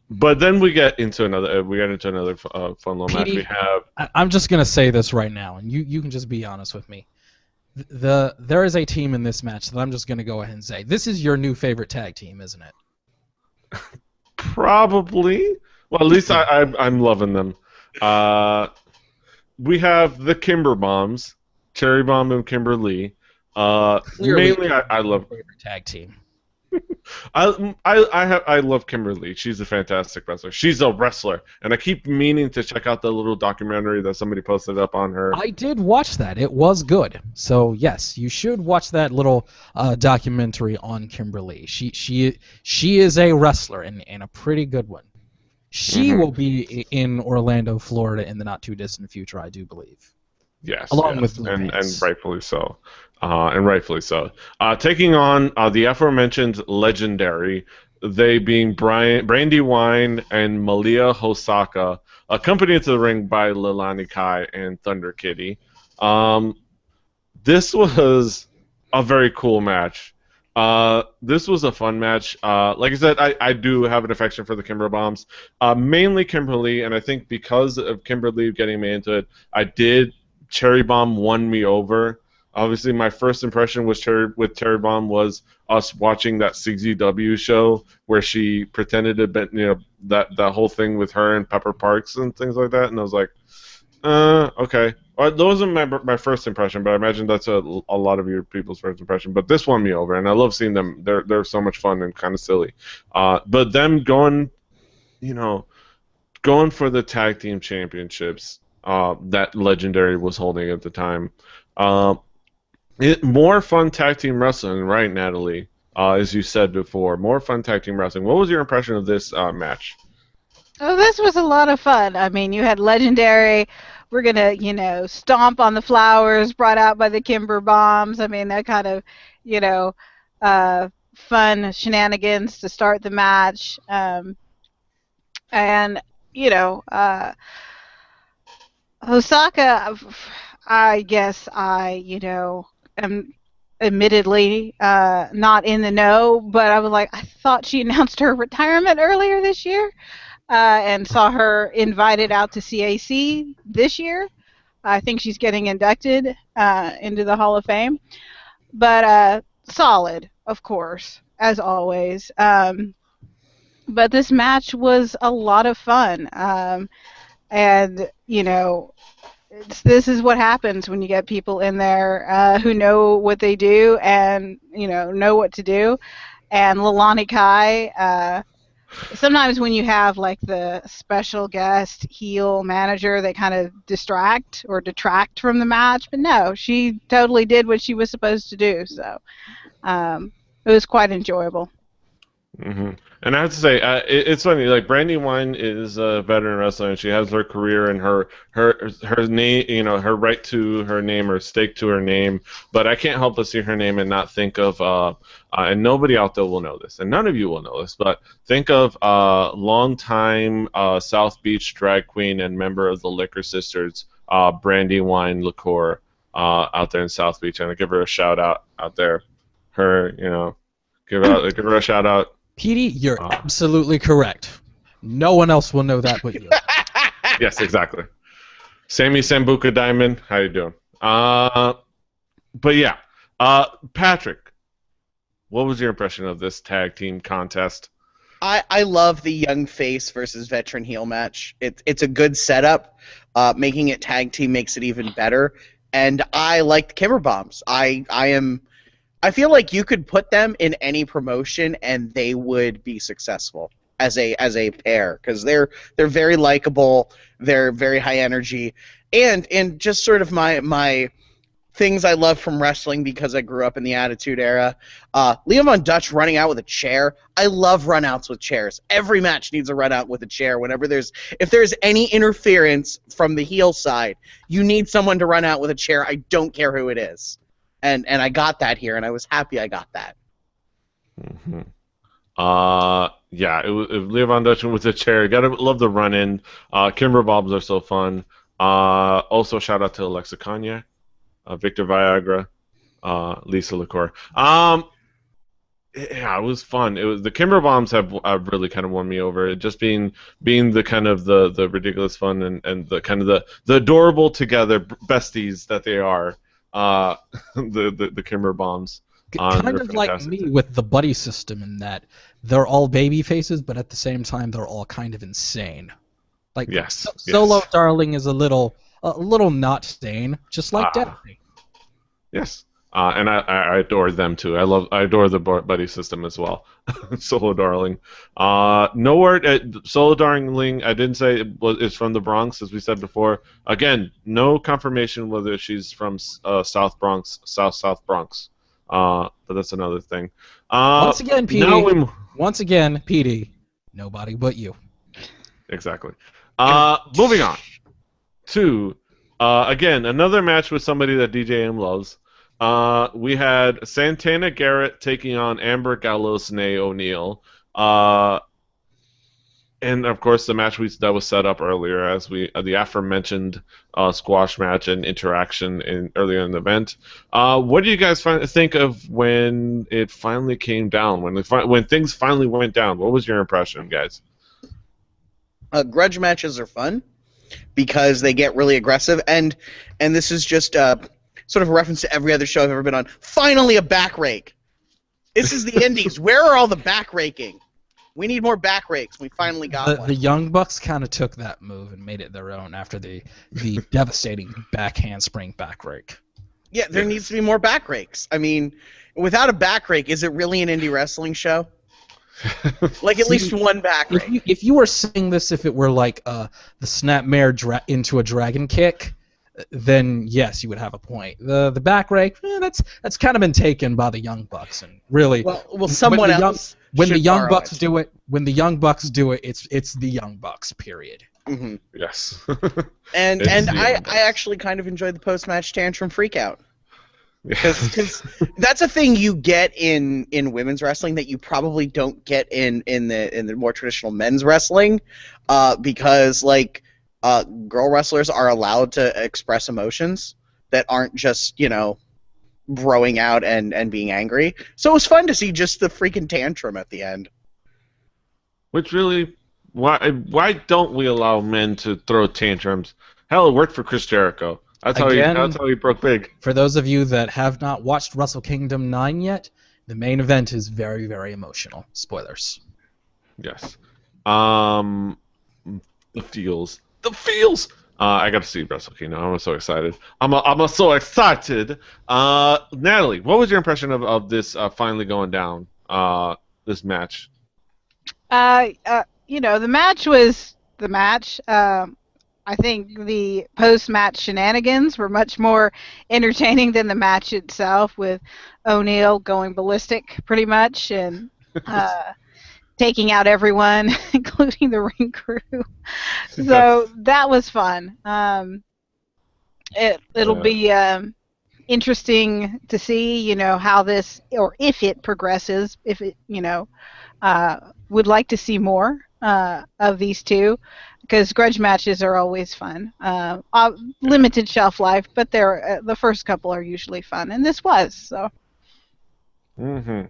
But then we get into another fun little match. PD, We have. I'm just gonna say this right now, and you can just be honest with me. There is a team in this match that I'm just gonna go ahead and say this is your new favorite tag team, isn't it? Probably. Well, at least I'm loving them. We have the Kimber Bombs, Cherry Bomb and Kimber Lee. Clearly Mainly, I love favorite tag team. I love Kimber Lee. She's a fantastic wrestler. She's a wrestler, and I keep meaning to check out the little documentary that somebody posted up on her. I did watch that. It was good. So yes, you should watch that little documentary on Kimber Lee. She is a wrestler and a pretty good one. She will be in Orlando, Florida, in the not too distant future, I do believe. Yes, along yes. with Blue and Pants. rightfully so. Taking on the aforementioned legendary, they being Brandy Wine and Malia Hosaka, accompanied to the ring by Leilani Kai and Thunderkitty. This was a very cool match. This was a fun match. Like I said, I do have an affection for the Kimber Bombs, mainly Kimber Lee, and I think because of Kimber Lee getting me into it, Cherry Bomb won me over. Obviously, my first impression with Cherry Bomb was us watching that CZW show where she pretended to be, that whole thing with her and Pepper Parks and things like that, and I was like, okay. Those are my first impression, but I imagine that's a lot of your people's first impression. But this won me over, and I love seeing them. They're so much fun and kind of silly. But them going for the tag team championships that Legendary was holding at the time. More fun tag team wrestling, right, Natalie? As you said before, more fun tag team wrestling. What was your impression of this match? Oh, this was a lot of fun. I mean, you had Legendary. We're going to, stomp on the flowers brought out by the Kimber Bombs. I mean, that kind of, fun shenanigans to start the match. Osaka, I guess I, am admittedly not in the know, but I was like, I thought she announced her retirement earlier this year. And saw her invited out to CAC this year. I think she's getting inducted into the Hall of Fame. But solid, of course, as always. But this match was a lot of fun. And, this is what happens when you get people in there who know what they do and, know what to do. And Leilani Kai... sometimes when you have like the special guest heel manager, they kind of distract or detract from the match. But no, she totally did what she was supposed to do. So it was quite enjoyable. Mm-hmm. And I have to say, it's funny. Like Brandy Wine is a veteran wrestler, and she has her career and her name, her right to her name or stake to her name. But I can't help but see her name and not think of, and nobody out there will know this, and none of you will know this, but think of longtime South Beach drag queen and member of the Liquor Sisters, Brandy Wine Liqueur, out there in South Beach, and I give her a shout out there. Give her a shout out. Petey, you're absolutely correct. No one else will know that but you. Yes, exactly. Sammy Sambuca Diamond, how you doing? But yeah, Patrick, what was your impression of this tag team contest? I love the young face versus veteran heel match. It's a good setup. Making it tag team makes it even better. And I like the Kimber Bombs. I feel like you could put them in any promotion and they would be successful as a pair because they're very likable, they're very high energy, and just sort of my things I love from wrestling because I grew up in the Attitude Era. Leo Von Dutch running out with a chair. I love runouts with chairs. Every match needs a run out with a chair. If there's any interference from the heel side, you need someone to run out with a chair. I don't care who it is. And I got that here, and I was happy I got that. Mm-hmm. It was Leo Von Dutch with a chair. Gotta love the run-in. Kimber Bombs are so fun. Also, shout out to Alexa Cognac, Victor Viagra, Lisa Liqueur. It was fun. The Kimber Bombs have really kind of won me over. It just being the kind of the ridiculous fun and the kind of the adorable together besties that they are. The Kimber Bombs. Kind of like me with the buddy system in that they're all baby faces, but at the same time they're all kind of insane. Like Solo Darling is a little not sane, just like Daphne. Yes. And I adore them too. I adore the buddy system as well. Solo Darling. No word. Solo Darling. I didn't say is from the Bronx, as we said before. Again, no confirmation whether she's from South Bronx, South Bronx. But that's another thing. Once again, PD. Once again, PD. Nobody but you. Exactly. Moving on to again another match with somebody that DJM loves. We had Santana Garrett taking on Amber Gallows, Nae O'Neil, and of course the match that was set up earlier as the aforementioned squash match and interaction earlier in the event. What do you guys think of when it finally came down? When things finally went down, what was your impression, guys? Grudge matches are fun because they get really aggressive, and this is just sort of a reference to every other show I've ever been on. Finally, a back rake. This is the Indies. Where are all the back raking? We need more back rakes. We finally got one. The Young Bucks kind of took that move and made it their own after the devastating back handspring back rake. Yeah, there needs to be more back rakes. I mean, without a back rake, is it really an indie wrestling show? Like at least one back rake. If you were saying this, if it were like the Snapmare into a dragon kick, then yes, you would have a point. The back rake, that's kind of been taken by the Young Bucks, and really, well, someone else. When the Young Bucks do it, it's the Young Bucks. Period. Mm-hmm. Yes. and I actually kind of enjoyed the post-match tantrum freakout. Because that's a thing you get in women's wrestling that you probably don't get in the more traditional men's wrestling, because like girl wrestlers are allowed to express emotions that aren't just broing out and being angry. So it was fun to see just the freaking tantrum at the end. Which really, why don't we allow men to throw tantrums? Hell, it worked for Chris Jericho. That's how he broke big. For those of you that have not watched Wrestle Kingdom 9 yet, the main event is very, very emotional. Spoilers. Yes. The feels. I got to see Wrestle Kingdom. I'm so excited. I'm so excited. Natalie, what was your impression of this finally going down? This match. The match was the match. I think the post-match shenanigans were much more entertaining than the match itself, with O'Neil going ballistic pretty much and taking out everyone, including the ring crew. So that was fun. It'll be interesting to see, how this, or if it progresses, if it, would like to see more of these two. Because grudge matches are always fun. Limited shelf life, but the first couple are usually fun, and this was so. Mm-hmm.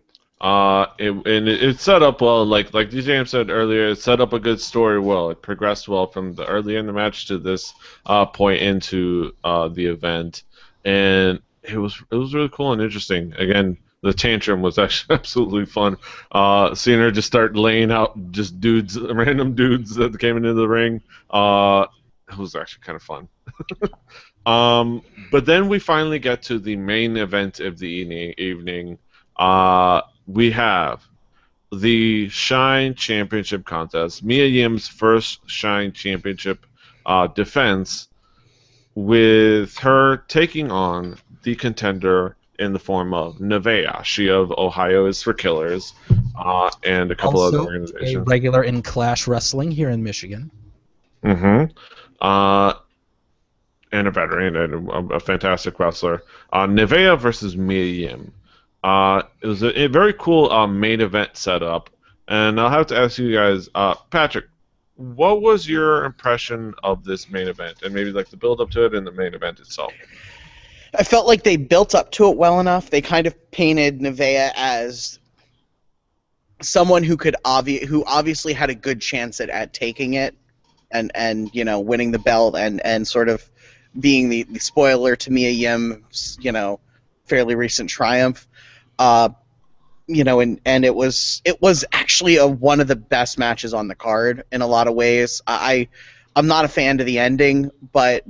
It set up well, like DJM said earlier. It set up a good story well. It progressed well from the early in the match to this point into the event, and it was really cool and interesting. Again, the tantrum was actually absolutely fun. Seeing her just start laying out just random dudes that came into the ring. It was actually kind of fun. But then we finally get to the main event of the evening. We have the Shine Championship contest. Mia Yim's first Shine Championship defense, with her taking on the contender in the form of Nevaeh. She of Ohio is for Killers, and a couple also other organizations. A regular in Clash Wrestling here in Michigan. Mm-hmm. And a veteran and a fantastic wrestler. Nevaeh versus Mia Yim. It was a very cool main event setup, and I'll have to ask you guys, Patrick, what was your impression of this main event, and maybe like the build up to it and the main event itself? I felt like they built up to it well enough. They kind of painted Nevaeh as someone who obviously had a good chance at taking it and winning the belt and sort of being the spoiler to Mia Yim's fairly recent triumph. And it was actually one of the best matches on the card in a lot of ways. I'm not a fan of the ending, but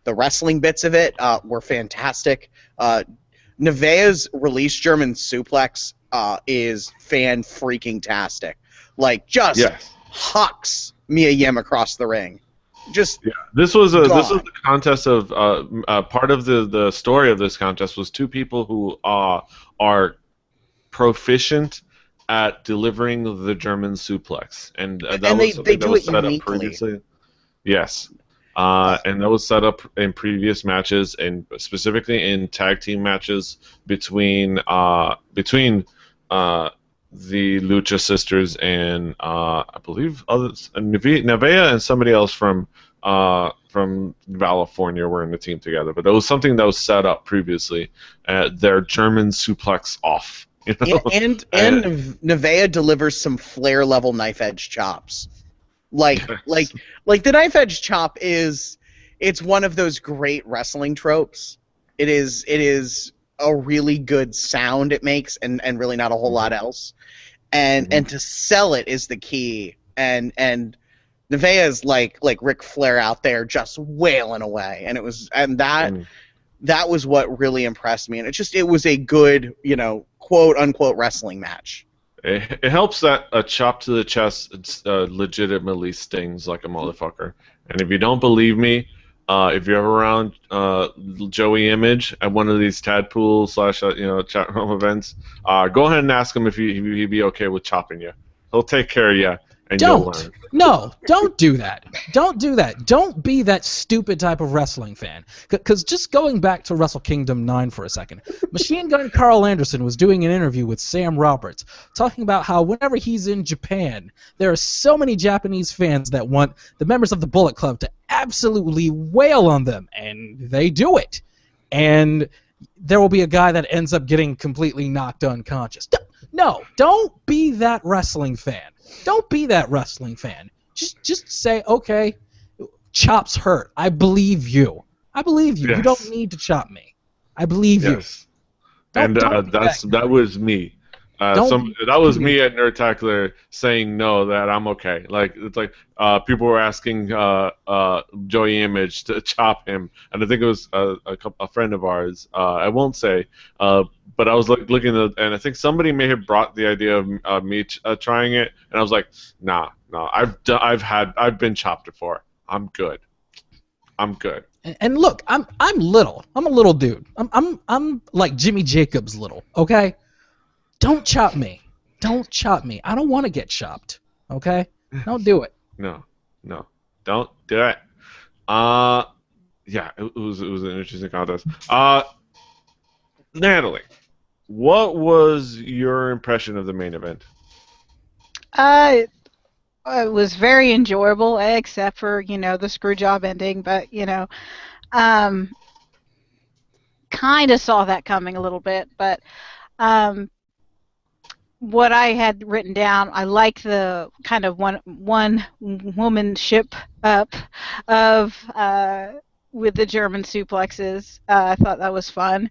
the The wrestling bits of it were fantastic. Nevaeh's release German suplex is fan-freaking-tastic. Like, just hucks Mia Yim across the ring. Just this was the contest of part of the story of this contest was two people who are proficient at delivering the German suplex, and that was they do it set uniquely. up previously. Yes, and that was set up in previous matches, and specifically in tag team matches between the Lucha Sisters and I believe others, Nevaeh and somebody else from California were in the team together. But it was something that was set up previously. Their German suplex off. You know? And Nevaeh delivers some Flair level knife edge chops. Like the knife edge chop it's one of those great wrestling tropes. It is a really good sound it makes, and really not a whole lot else. And to sell it is the key. And Nevaeh is like Ric Flair out there just wailing away, that was what really impressed me. And it was a good, quote unquote wrestling match. It helps that a chop to the chest legitimately stings like a motherfucker. And if you don't believe me, if you're ever around Joey Image at one of these Tadpool / chat room events, go ahead and ask him if he'd be okay with chopping you. He'll take care of you, and you'll learn. No, don't do that. Don't do that. Don't be that stupid type of wrestling fan. Because just going back to Wrestle Kingdom 9 for a second, Machine Gun Carl Anderson was doing an interview with Sam Roberts, talking about how whenever he's in Japan, there are so many Japanese fans that want the members of the Bullet Club to absolutely wail on them, and they do it. And there will be a guy that ends up getting completely knocked unconscious. No, don't be that wrestling fan. Don't be that wrestling fan. Just say, okay, chops hurt. I believe you. I believe you. Yes. You don't need to chop me. I believe you. And that was me. That was me at Nerdtacular saying no, that I'm okay. Like it's like people were asking Joey Image to chop him, and I think it was a friend of ours. I won't say, but I was looking at, and I think somebody may have brought the idea of me trying it, and I was like, nah, I've been chopped before. I'm good. And look, I'm little. I'm a little dude. I'm like Jimmy Jacobs little. Okay. Don't chop me. Don't chop me. I don't want to get chopped. Okay? Don't do it. No. Don't do it. Yeah, it was an interesting contest. Natalie, what was your impression of the main event? It was very enjoyable, except for, the screw job ending, but, kind of saw that coming a little bit, but what I had written down, I like the kind of one womanship up of with the German suplexes. I thought that was fun.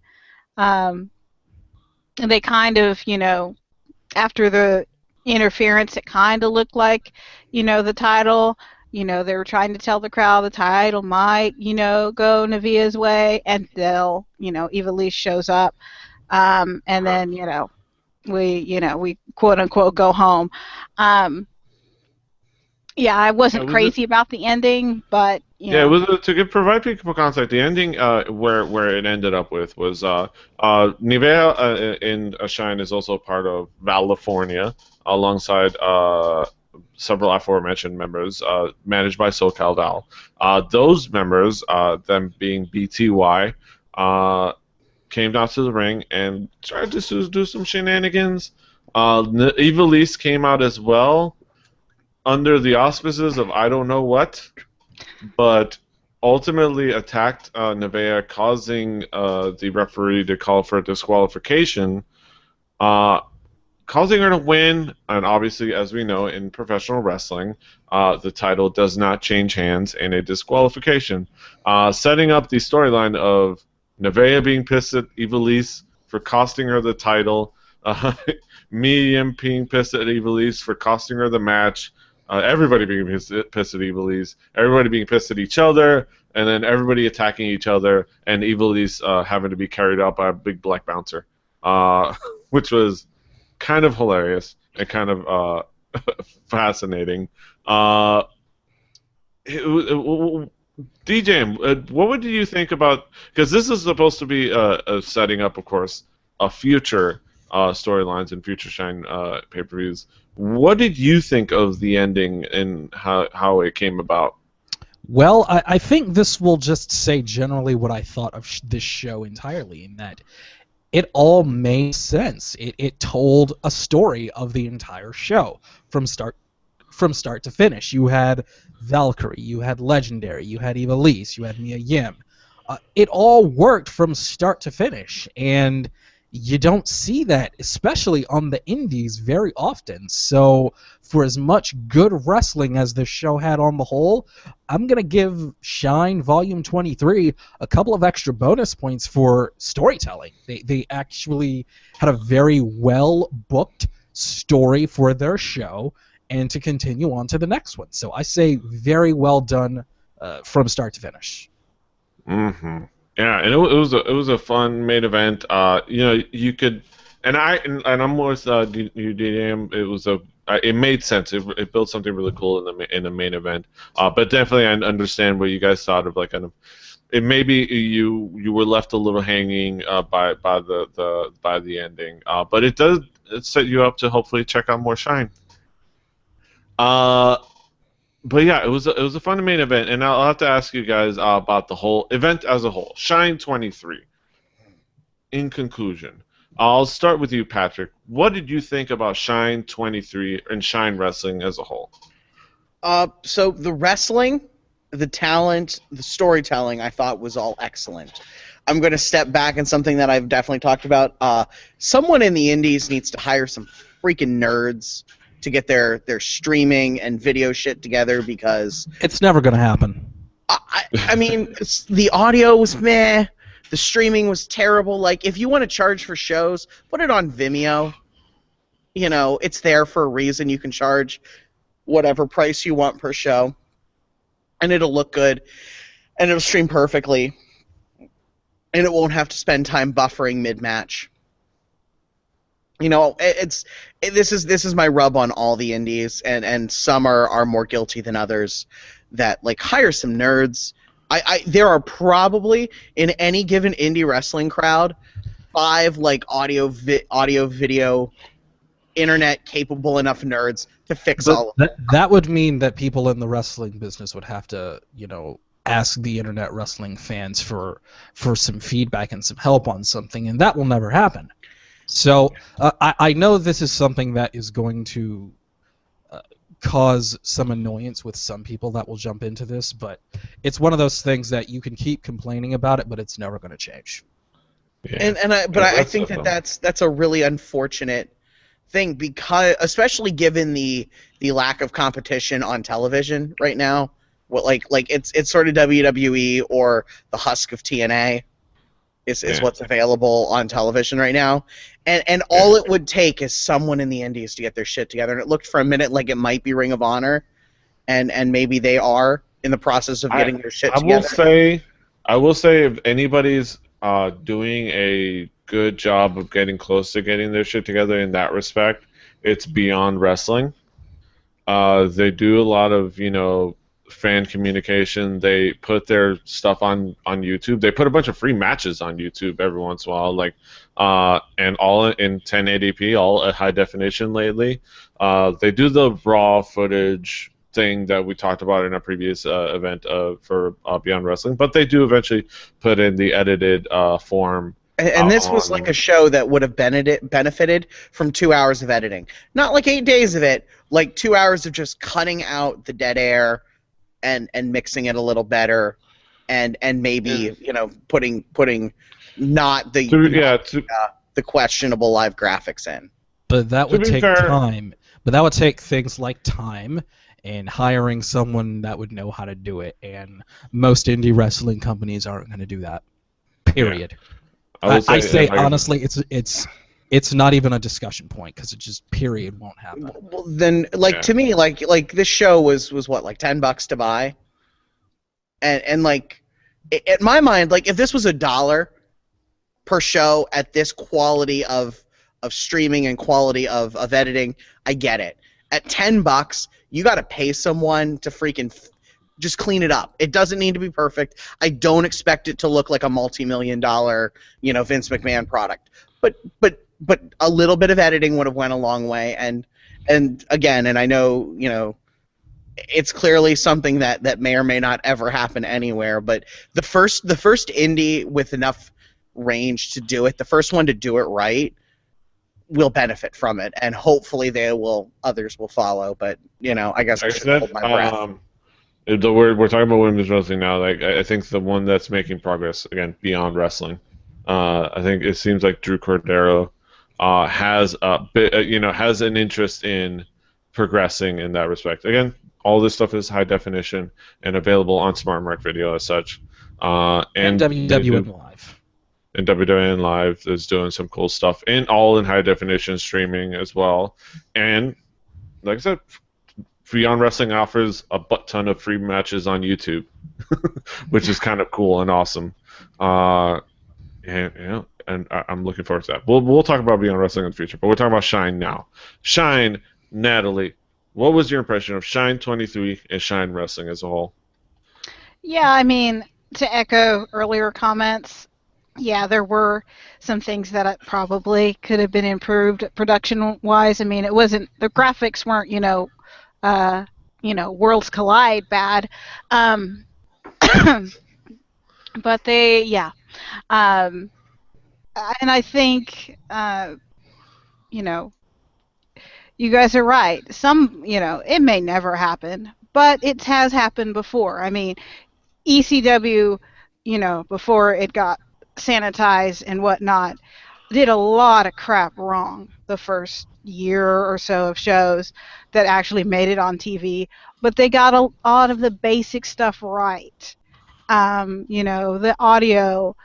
And they kind of, after the interference, it kind of looked like, the title. They were trying to tell the crowd the title might, go Nevaeh's way, and they'll, Eva Lee shows up, and then, we quote unquote go home. Yeah, I wasn't crazy about the ending, but it was to provide people context. The ending, where it ended up with was Nevaeh in a Shine is also part of California, alongside several aforementioned members, managed by SoCal Val. Those members, them being BTY, came down to the ring and tried to do some shenanigans. Eva Lee came out as well, under the auspices of I don't know what, but ultimately attacked Nevaeh, causing the referee to call for a disqualification, causing her to win. And obviously, as we know in professional wrestling, the title does not change hands in a disqualification, setting up the storyline of Nevaeh being pissed at Eva Lee for costing her the title, Mia being pissed at Eva Lee for costing her the match, everybody being pissed at Eva Lee, everybody being pissed at each other, and then everybody attacking each other, and Evil East having to be carried out by a big black bouncer, which was kind of hilarious and kind of fascinating. DJ, what would you think about? Because this is supposed to be setting up, of course, a future storylines and future Shine pay-per-views. What did you think of the ending and how it came about? Well, I think this will just say generally what I thought of this show entirely, in that it all made sense. It told a story of the entire show from start to finish. You had Valkyrie, you had Legendary, you had Evilise, you had Mia Yim. It all worked from start to finish, and you don't see that, especially on the indies, very often. So for as much good wrestling as this show had on the whole, I'm going to give Shine Volume 23 a couple of extra bonus points for storytelling. They actually had a very well-booked story for their show, and to continue on to the next one. So I say very well done from start to finish. Mm-hmm. Yeah, and it was a fun main event. You could, and I'm with you, DDM. It made sense. It built something really cool in the main event. But definitely, I understand what you guys thought of, like, kind of. It maybe you were left a little hanging by the ending. But it set you up to hopefully check out more Shine. But yeah, it was a fun main event, and I'll have to ask you guys about the whole event as a whole. Shine 23. In conclusion, I'll start with you, Patrick. What did you think about Shine 23 and Shine Wrestling as a whole? So the wrestling, the talent, the storytelling, I thought was all excellent. I'm going to step back in something that I've definitely talked about. Someone in the indies needs to hire some freaking nerds to get their streaming and video shit together, because it's never going to happen. I mean, the audio was meh, the streaming was terrible. Like, if you want to charge for shows, put it on Vimeo. You know, it's there for a reason. You can charge whatever price you want per show, and it'll look good, and it'll stream perfectly, and it won't have to spend time buffering mid-match. You know, this is my rub on all the indies, and some are more guilty than others. That, like, hire some nerds. There are probably in any given indie wrestling crowd 5 like audio video internet capable enough nerds to fix all of it. That would mean that people in the wrestling business would have to, ask the internet wrestling fans for some feedback and some help on something, and that will never happen. So I know this is something that is going to cause some annoyance with some people that will jump into this, but it's one of those things that you can keep complaining about it, but it's never going to change. Yeah. I think that's a really unfortunate thing, because especially given the lack of competition on television right now. It's sort of WWE or the husk of TNA is what's available on television right now, and all it would take is someone in the indies to get their shit together. And it looked for a minute like it might be Ring of Honor, and maybe they are in the process of getting their shit together. I will say if anybody's doing a good job of getting close to getting their shit together in that respect, it's Beyond Wrestling. They do a lot of fan communication. They put their stuff on YouTube. They put a bunch of free matches on YouTube every once in a while, and all in 1080p, all at high definition lately. They do the raw footage thing that we talked about in a previous event for Beyond Wrestling, but they do eventually put in the edited form. And this was like a show that would have benefited from 2 hours of editing. Not like 8 days of it, like 2 hours of just cutting out the dead air and mixing it a little better, and maybe putting not the questionable live graphics in. But that would take time. But that would take things like time and hiring someone that would know how to do it. And most indie wrestling companies aren't going to do that. Period. Yeah. I say honestly, it's not even a discussion point, because it just period won't happen. Well, then, to me, like this show was what, like $10 to buy, and like in my mind, like if this was $1 per show at this quality of streaming and quality of editing, I get it. At $10, you got to pay someone to freaking just clean it up. It doesn't need to be perfect. I don't expect it to look like a multi-million-dollar, Vince McMahon product. But a little bit of editing would have went a long way. And again, and I know, it's clearly something that may or may not ever happen anywhere. But the first indie with enough range to do it, the first one to do it right, will benefit from it, and hopefully others will follow. But I guess I should hold my breath. We're talking about women's wrestling now. Like I think the one that's making progress again beyond wrestling. I think it seems like Drew Cordero has a bit, has an interest in progressing in that respect. Again, all this stuff is high definition and available on Smart Mark Video as such. And WWN Live. And WWN Live is doing some cool stuff, and all in high definition streaming as well. And like I said, Beyond Wrestling offers a butt ton of free matches on YouTube, which is kind of cool and awesome. And I'm looking forward to that. We'll talk about Beyond Wrestling in the future, but we're talking about Shine now. Shine, Natalie, what was your impression of Shine 23 and Shine Wrestling as a whole? Yeah, I mean, to echo earlier comments, yeah, there were some things that probably could have been improved production-wise. I mean, it wasn't, the graphics weren't, worlds collide bad, but they, yeah, and I think, you guys are right. Some, it may never happen, but it has happened before. I mean, ECW, before it got sanitized and whatnot, did a lot of crap wrong the first year or so of shows that actually made it on TV, but they got a lot of the basic stuff right. The audio,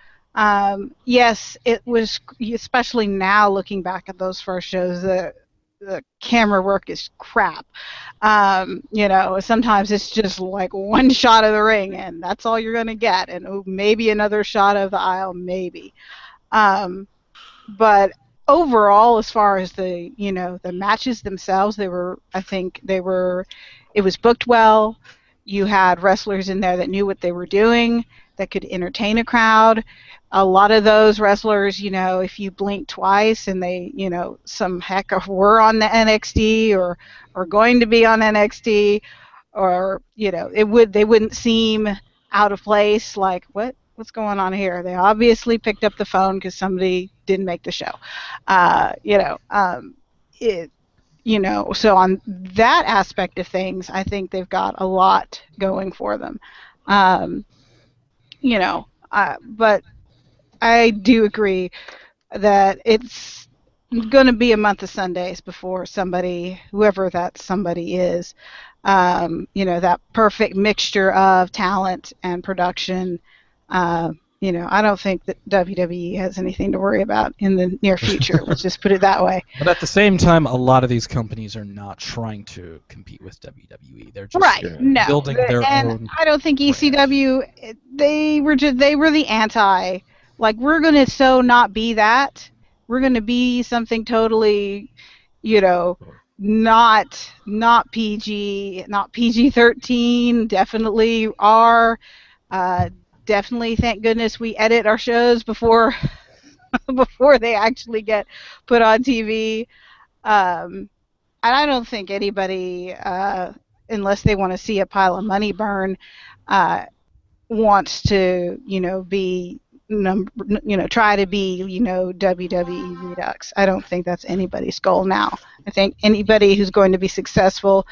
yes, it was, especially now looking back at those first shows, the camera work is crap. Sometimes it's just like one shot of the ring and that's all you're going to get, and maybe another shot of the aisle, maybe. But overall, as far as the matches themselves, it was booked well. You had wrestlers in there that knew what they were doing, that could entertain a crowd. A lot of those wrestlers, if you blink twice and they, some heck were on the NXT or going to be on NXT, or they wouldn't seem out of place. Like, what's going on here? They obviously picked up the phone because somebody didn't make the show. So on that aspect of things, I think they've got a lot going for them. But I do agree that it's going to be a month of Sundays before somebody, whoever that somebody is, that perfect mixture of talent and production. I don't think that WWE has anything to worry about in the near future. Let's just put it that way. But at the same time, a lot of these companies are not trying to compete with WWE. They're just building their own. I don't think ECW. They were the anti. Like, we're gonna not be that. We're gonna be something totally, not PG, not PG-13. Definitely R. Definitely, thank goodness we edit our shows before they actually get put on TV. And I don't think anybody, unless they want to see a pile of money burn, wants to, be, try to be, WWE Redux. I don't think that's anybody's goal now. I think anybody who's going to be successful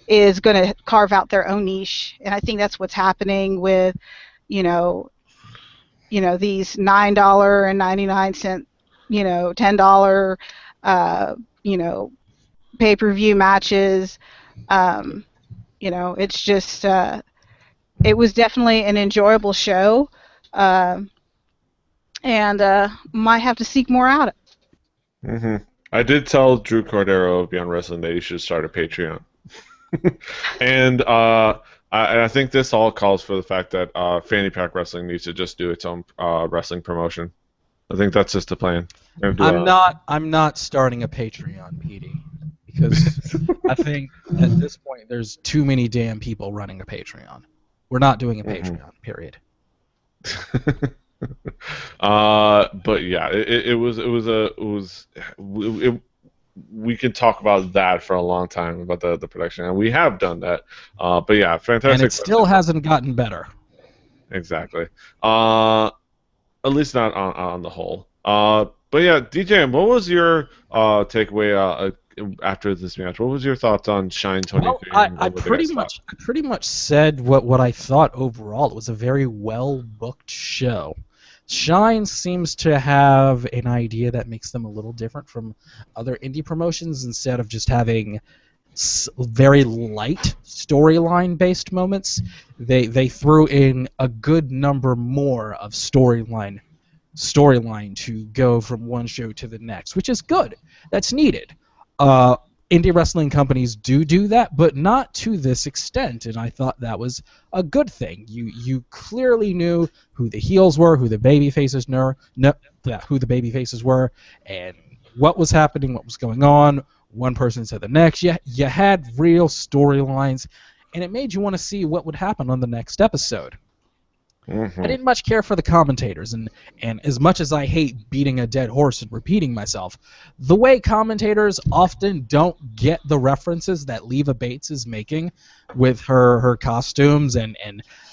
is going to carve out their own niche, and I think that's what's happening with, these $9.99, $10, pay-per-view matches. It's just, it was definitely an enjoyable show, and might have to seek more out. Mm-hmm. I did tell Drew Cordero of Beyond Wrestling that he should start a Patreon. And I think this all calls for the fact that Fanny Pack Wrestling needs to just do its own wrestling promotion. I think that's just the plan. I'm not starting a Patreon, PD, because I think at this point there's too many damn people running a Patreon. We're not doing a Patreon, period. But yeah, we could talk about that for a long time about the production, and we have done that. But yeah, fantastic. And it still hasn't gotten better. Exactly. At least not on the whole. But yeah, DJ, what was your takeaway after this match? What was your thoughts on Shine 23? Well, I pretty much said what I thought overall. It was a very well booked show. Shine seems to have an idea that makes them a little different from other indie promotions. Instead of just having very light storyline based moments, they threw in a good number more of storyline to go from one show to the next, which is good. That's needed. Indie wrestling companies do that, but not to this extent, and I thought that was a good thing. You clearly knew who the heels were, who the baby faces were, and what was happening, what was going on, one person to the next. You had real storylines, and it made you want to see what would happen on the next episode. Mm-hmm. I didn't much care for the commentators, and as much as I hate beating a dead horse and repeating myself, the way commentators often don't get the references that Leva Bates is making with her costumes and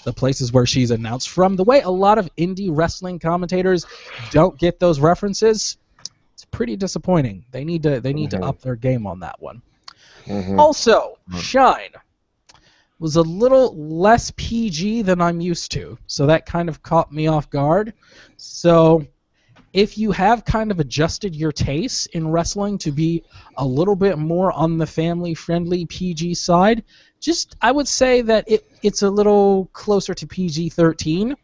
the places where she's announced from, the way a lot of indie wrestling commentators don't get those references, it's pretty disappointing. They need to up their game on that one. Mm-hmm. Also, Shine was a little less PG than I'm used to, so that kind of caught me off guard. So if you have kind of adjusted your taste in wrestling to be a little bit more on the family-friendly PG side, I would say that it's a little closer to PG-13,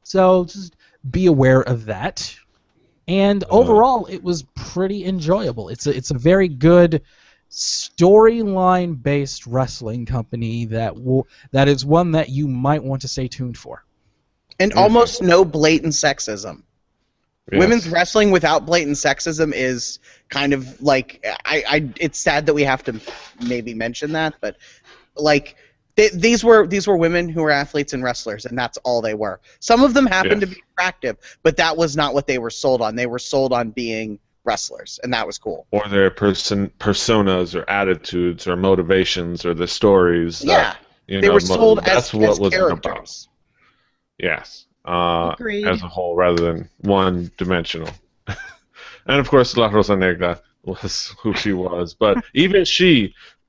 so just be aware of that. And overall, it was pretty enjoyable. It's a very good storyline based wrestling company that is one that you might want to stay tuned for. And almost no blatant sexism. Yes. Women's wrestling without blatant sexism is kind of like it's sad that we have to maybe mention that, but like these were women who were athletes and wrestlers, and that's all they were. Some of them happened to be attractive, but that was not what they were sold on. They were sold on being wrestlers, and that was cool. Or their personas or attitudes or motivations or the stories. Yeah, they were sold as characters. About. Yes, Agreed. As a whole rather than one-dimensional. And of course, La Rosa Negra was who she was, but even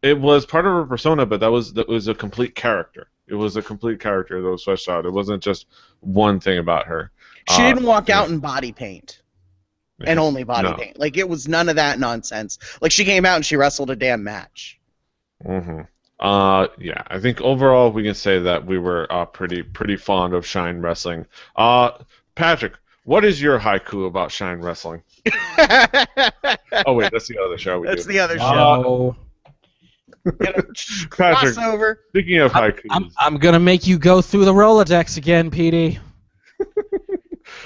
it was part of her persona, but that was a complete character. It was a complete character that was fleshed out. It wasn't just one thing about her. She didn't walk out in body paint. And only body paint. Like, it was none of that nonsense. Like, she came out and she wrestled a damn match. Mm-hmm. Yeah, I think overall we can say that we were pretty fond of Shine Wrestling. Patrick, what is your haiku about Shine Wrestling? Oh, wait, that's the other show we do. That's the other show. Patrick, crossover. Speaking of haikus... I'm going to make you go through the Rolodex again, PD.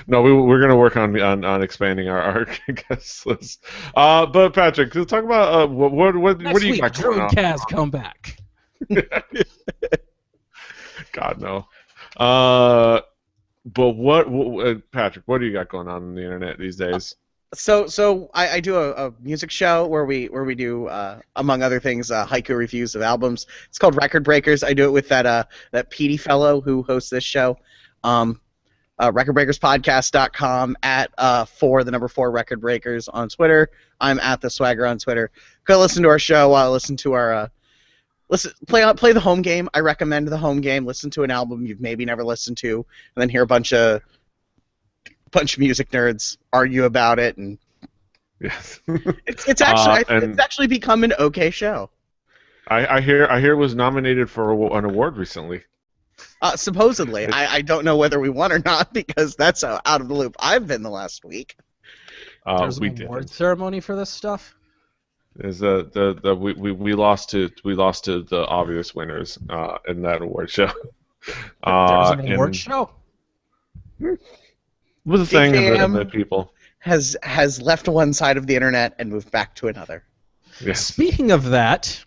No, we're going to work on expanding our guest list. But Patrick, let's talk about what do you got going on? Drew and Kaz come back. God no. But what Patrick? What do you got going on the internet these days? So I do a music show where we do among other things haiku reviews of albums. It's called Record Breakers. I do it with that PD fellow who hosts this show. RecordBreakersPodcast.com at 4 Record Breakers on Twitter. I'm at the Swagger on Twitter. Go listen to our show. Listen to our play the home game. I recommend the home game. Listen to an album you've maybe never listened to, and then hear a bunch of music nerds argue about it. And yes, it's actually become an okay show. I hear it was nominated for an award recently. Supposedly. I don't know whether we won or not because that's out of the loop I've been the last week. There's an award ceremony for this stuff? Is we lost to the obvious winners in that award show. There's an award and show. with a thing of the DKM people. has left one side of the internet and moved back to another. Yes. Speaking of that,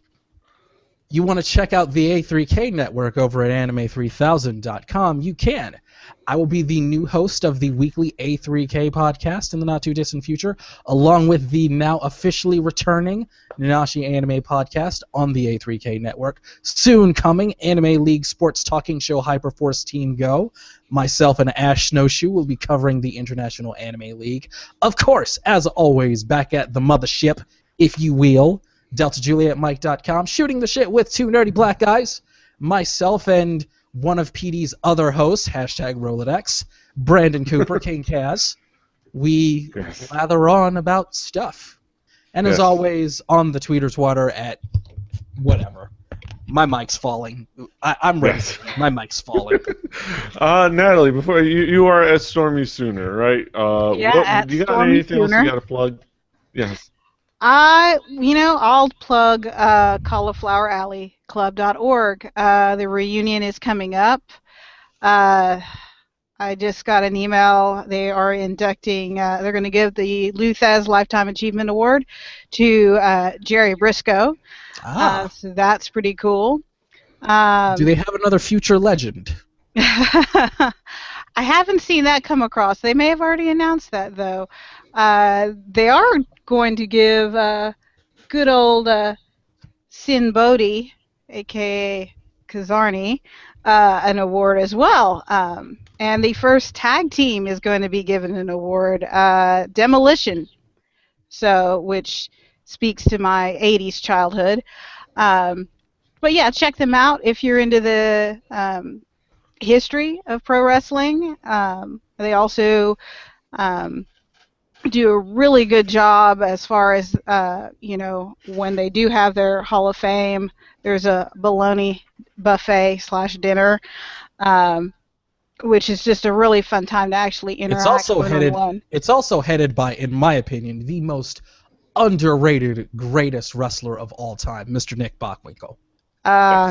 you want to check out the A3K network over at anime3000.com, you can. I will be the new host of the weekly A3K podcast in the not-too-distant future, along with the now officially returning Nanashi Anime podcast on the A3K network. Soon coming, Anime League sports talking show Hyperforce Team Go. Myself and Ash Snowshoe will be covering the International Anime League. Of course, as always, back at the mothership, if you will, DeltaJulietMike.com, shooting the shit with two nerdy black guys, myself and one of PD's other hosts, hashtag Rolodex, Brandon Cooper, King Kaz. We lather on about stuff. And as always, on the tweeter's water at whatever. My mic's falling. I'm ready. Yes. My mic's falling. Natalie, before you are at StormySooner, right? At you got anything else you got to plug? Yes. I'll plug caulifloweralleyclub.org. The reunion is coming up. I just got an email. They are inducting, they're going to give the Luthaz Lifetime Achievement Award to Jerry Briscoe. So that's pretty cool. Do they have another future legend? I haven't seen that come across. They may have already announced that, though. They are going to give good old Sin Bodhi, a.k.a. Kazarni, an award as well. And the first tag team is going to be given an award, Demolition, which speaks to my 80s childhood. But yeah, check them out if you're into the history of pro wrestling. They also do a really good job as far as when they do have their Hall of Fame. There's a bologna buffet / dinner, which is just a really fun time to actually interact one-on-one. It's also headed by, in my opinion, the most underrated greatest wrestler of all time, Mr. Nick Bockwinkel.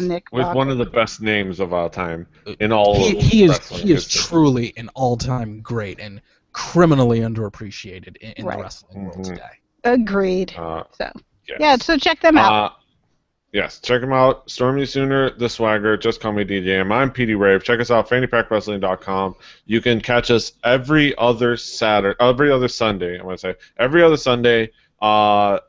Nick with Bockwinkel. One of the best names of all time in all. He is truly an all-time great and criminally underappreciated in the wrestling world today. Agreed. Yes. So check them out. Yes, check them out. StormySooner, The Swagger, Just Call Me DJM. I'm PD Rave. Check us out, FannyPackWrestling.com. You can catch us every other Sunday, every other Sunday, at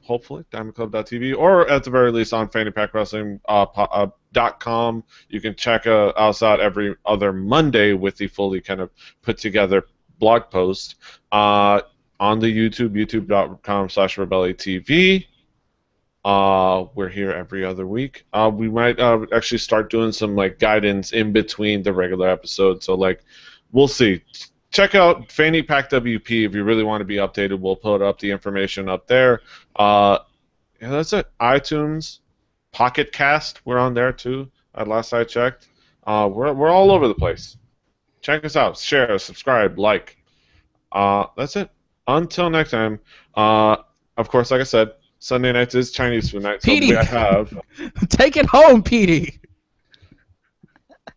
hopefully DiamondClub.tv or at the very least on FannyPackWrestling.com. You can check us out every other Monday with the fully kind of put together blog post on the YouTube, youtube.com/RebelliTV. We're here every other week. We might actually start doing some guidance in between the regular episodes. So we'll see. Check out Fanny Pack WP if you really want to be updated. We'll put up the information up there. That's it. iTunes, Pocket Cast, we're on there too. At last I checked, we're all over the place. Check us out. Share, subscribe, like. That's it. Until next time. Of course, like I said, Sunday nights is Chinese food night. So Petey, I have take it home, Petey.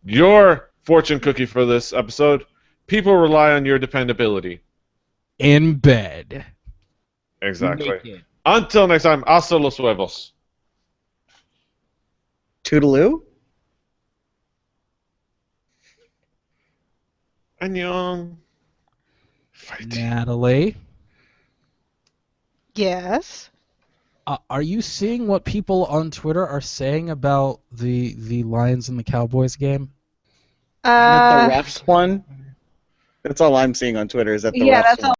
Your fortune cookie for this episode. People rely on your dependability. In bed. Exactly. Naked. Until next time, hasta los huevos. Toodaloo? Annyeong. Natalie, Yes. are you seeing what people on Twitter are saying about the Lions and the Cowboys game? The refs one? That's all I'm seeing on Twitter is that the refs That's won. all